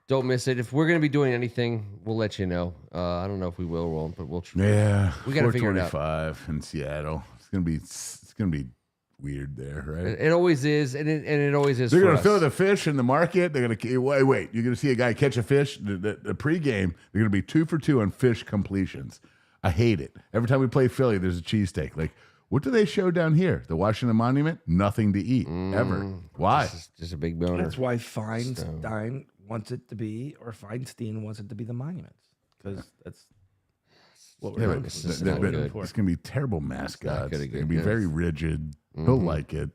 Don't miss it. If we're going to be doing anything, we'll let you know. I don't know if we will or won't, but we'll try. Yeah. We got to figure it out. 4:25 in Seattle. It's going to be weird there, right? It always is, and it always is. They're going to throw the fish in the market. They're going to wait. You're going to see a guy catch a fish. The pregame, they're going to be 2 for 2 on fish completions. I hate it. Every time we play Philly, there's a cheesesteak. Like, what do they show down here? The Washington Monument? Nothing to eat ever. Why? Just a big boner. That's why Feinstein wants it to be, or Feinstein wants it to be the monuments, because that's what we're doing. This is not good. It's going to be terrible mascots. good It's again, going to be yes. very rigid. He'll like it.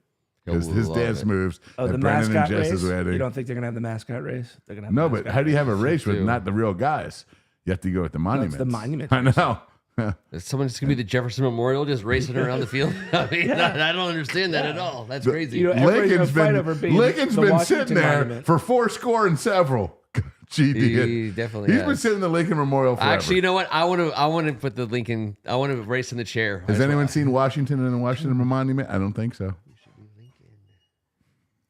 Because He'll his love dance it. moves Oh, the at Brendan and mascot Jess's race? wedding. You don't think they're going to have the mascot race? They're gonna have No, the but mascot how do you have a race with too. not the real guys? You have to go with the monuments. the monument I know. Is someone just gonna be the Jefferson Memorial just racing around the field? I mean, I don't understand that at all. That's crazy. You know, everybody's gonna fight over being Lincoln's the been Washington sitting there monument. for 4 and several. GD. He definitely He's been has. sitting in the Lincoln Memorial forever. Actually, you know what? I want to put the Lincoln. I want to race in the chair. Has anyone seen Washington and the Washington Monument? I don't think so.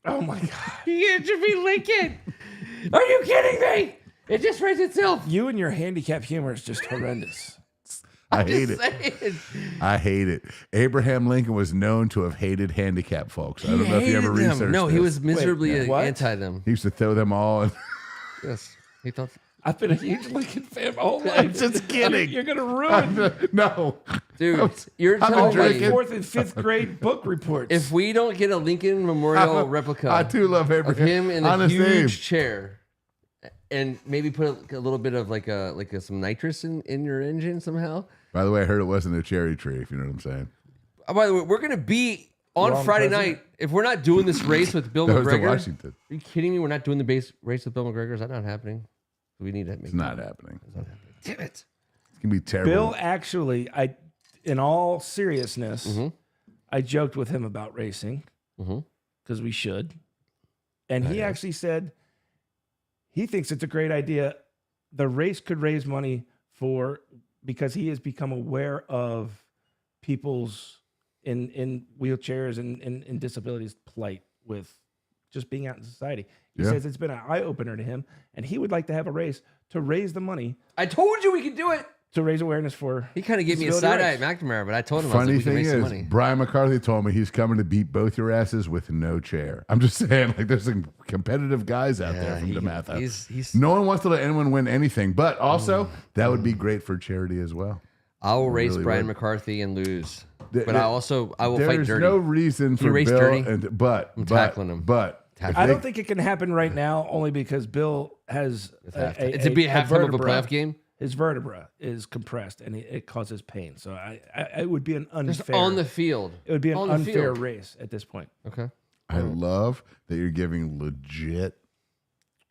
Oh my God! It should be Lincoln. Are you kidding me? It just raised itself. You and your handicap humor is just horrendous. I hate it. Saying. I hate it. Abraham Lincoln was known to have hated handicapped folks. I don't know if you ever Hated them. researched No, he this. was miserably what? anti them. He used to throw them all. In. Yes, he thought. I've been a huge Lincoln fan my whole life. just kidding. You're gonna ruin No. Dude, you're I'm telling drinking. me fourth and fifth grade book reports. if we don't get a Lincoln Memorial replica I too love of Abraham. him in a Honest huge Abe. chair, and maybe put a little bit of some nitrous in your engine somehow. By the way, I heard it wasn't a cherry tree, if you know what I'm saying. Oh, by the way, we're gonna be on Wrong Friday president. night. If we're not doing this race with Bill That was the McGregor, Washington. are you kidding me? We're not doing the race with Bill McGregor. Is that not happening? We need to make It's not happening. Damn it. It's going to be terrible. Bill actually, in all seriousness, I joked with him about racing because we should, and he actually said he thinks it's a great idea. The race could raise money because he has become aware of people's in wheelchairs and disabilities plight with just being out in society. He says it's been an eye opener to him, and he would like to have a race to raise the money I told you we could do it. to raise awareness for. He kind of gave me a disability side eye rights. at McNamara, but I told him I was Funny like, we can thing make some is, money. Brian McCarthy told me he's coming to beat both your asses with no chair. I'm just saying, like, there's some competitive guys out there from the math. He's No one wants to let anyone win anything, but also that would be great for charity as well. I will race really Brian would. McCarthy and lose, Th- but th- I will fight There's dirty. no reason Can you for race Bill, dirty? but tackling him. I don't think it can happen right now, only because Bill has It's a bit halftime of a playoff game. His vertebra is compressed and it causes pain. So it would be an Just unfair. on the field. It would be an On the unfair field. race at this point. Okay. I love that you're giving legit.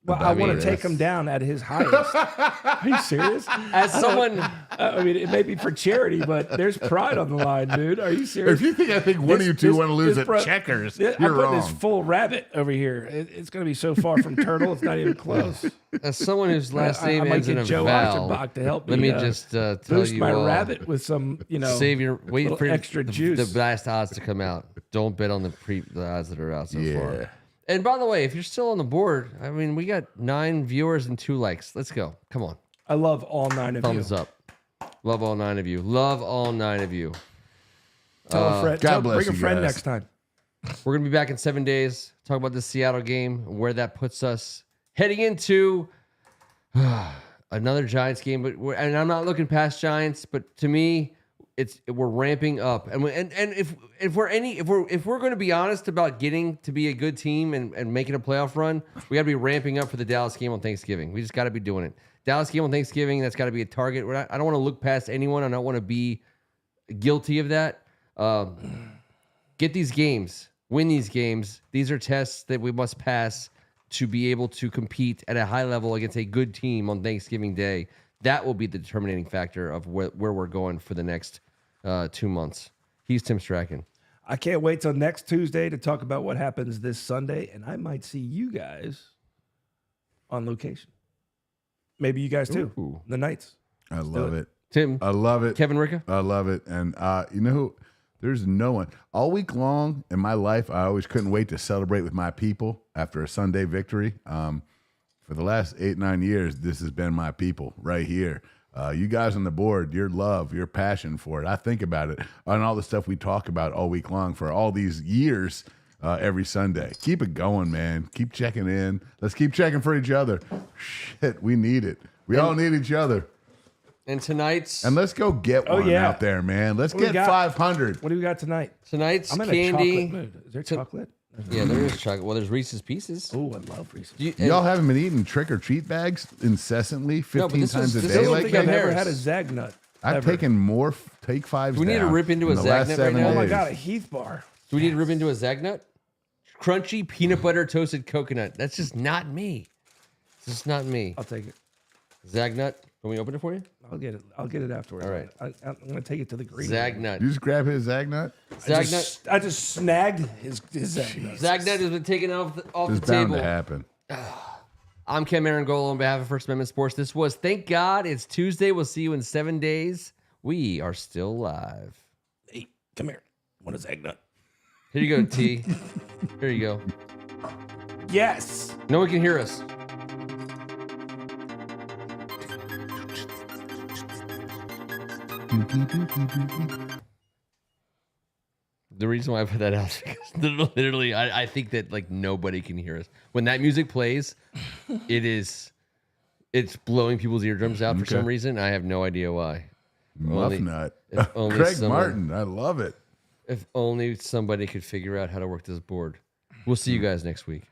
Well, I want to Yes. take him down at his highest. Are you serious? As someone, I mean, it may be for charity, but there's pride on the line, dude. Are you serious? If you think I think one of you two want to lose at bro- checkers, I'm you're putting this wrong. full rabbit over here. It's going to be so far from turtle, it's not even close. as someone whose last I name might ends in get a Joe vowel, Achterbach to help me. let me just tell boost you my all, rabbit with some, save your wait little for extra the, juice. the last odds to come out. Don't bet on the odds that are out so Yeah. far. And by the way, if you're still on the board, I mean, we got 9 viewers and 2 likes. Let's go. Come on. I love all 9 of Thumbs you. up. Love all 9 of you. Love all 9 of you. Tell a friend. God bless bring a you friend guys. next time. We're going to be back in 7 days. Talk about the Seattle game and where that puts us heading into another Giants game. And I'm not looking past Giants, but to me, we're ramping up. And if we're going to be honest about getting to be a good team and making a playoff run, we got to be ramping up for the Dallas game on Thanksgiving. We just got to be doing it. Dallas game on Thanksgiving, that's got to be a target. I don't want to look past anyone. I don't want to be guilty of that. Get these games, win these games. These are tests that we must pass to be able to compete at a high level against a good team on Thanksgiving Day. That will be the determining factor of where we're going for the next 2 months. He's Tim Strachan. I can't wait till next Tuesday to talk about what happens this Sunday, and I might see you guys on location. Maybe you guys too. Ooh. The Knights. I love it. Tim, I love it. Kevin Ricka. I love it. And you know who? There's no one. All week long in my life, I always couldn't wait to celebrate with my people after a Sunday victory. For the last 8-9 years, this has been my people right here. You guys on the board, your love, your passion for it. I think about it on all the stuff we talk about all week long for all these years every Sunday. Keep it going, man. Keep checking in. Let's keep checking for each other. Shit, we need it. We all need each other. And tonight's And let's go get one out there, man. Let's What do we get got? 500. What do we got tonight? tonight's I'm in a candy. chocolate mood. Is there chocolate? Yeah, there is chocolate. Well, there's Reese's Pieces. Oh, I love Reese's. Y'all haven't been eating trick or treat bags incessantly, 15 but this times was- a this day I don't like think I've me? ever Harris. had a Zag nut. I've taken more take fives. Do we need to rip into a Zagnut right now? Oh my God, a Heath bar. Do we need to rip into a Zagnut? Crunchy peanut butter toasted coconut. That's just not me. It's just not me. I'll take it. Zagnut. Can we open it for you? I'll get it. I'll get it afterwards. All right. I'm going to take it to the green. Zagnut. You just grab his Zagnut? Zagnut. I just snagged his Zagnut. Zagnut has been taken off the It's bound table. to happen. I'm Ken Marangolo on behalf of First Amendment Sports. This was Thank God It's Tuesday. We'll see you in 7 days. We are still live. Hey, come here. Want a Zagnut? Here you go, T. Here you go. Yes. No one can hear us. The reason why I put that out is because literally, I think that like nobody can hear us. When that music plays, it's blowing people's eardrums out for some reason. I have no idea why. Muff nut. only Craig Martin. I love it. If only somebody could figure out how to work this board. We'll see you guys next week.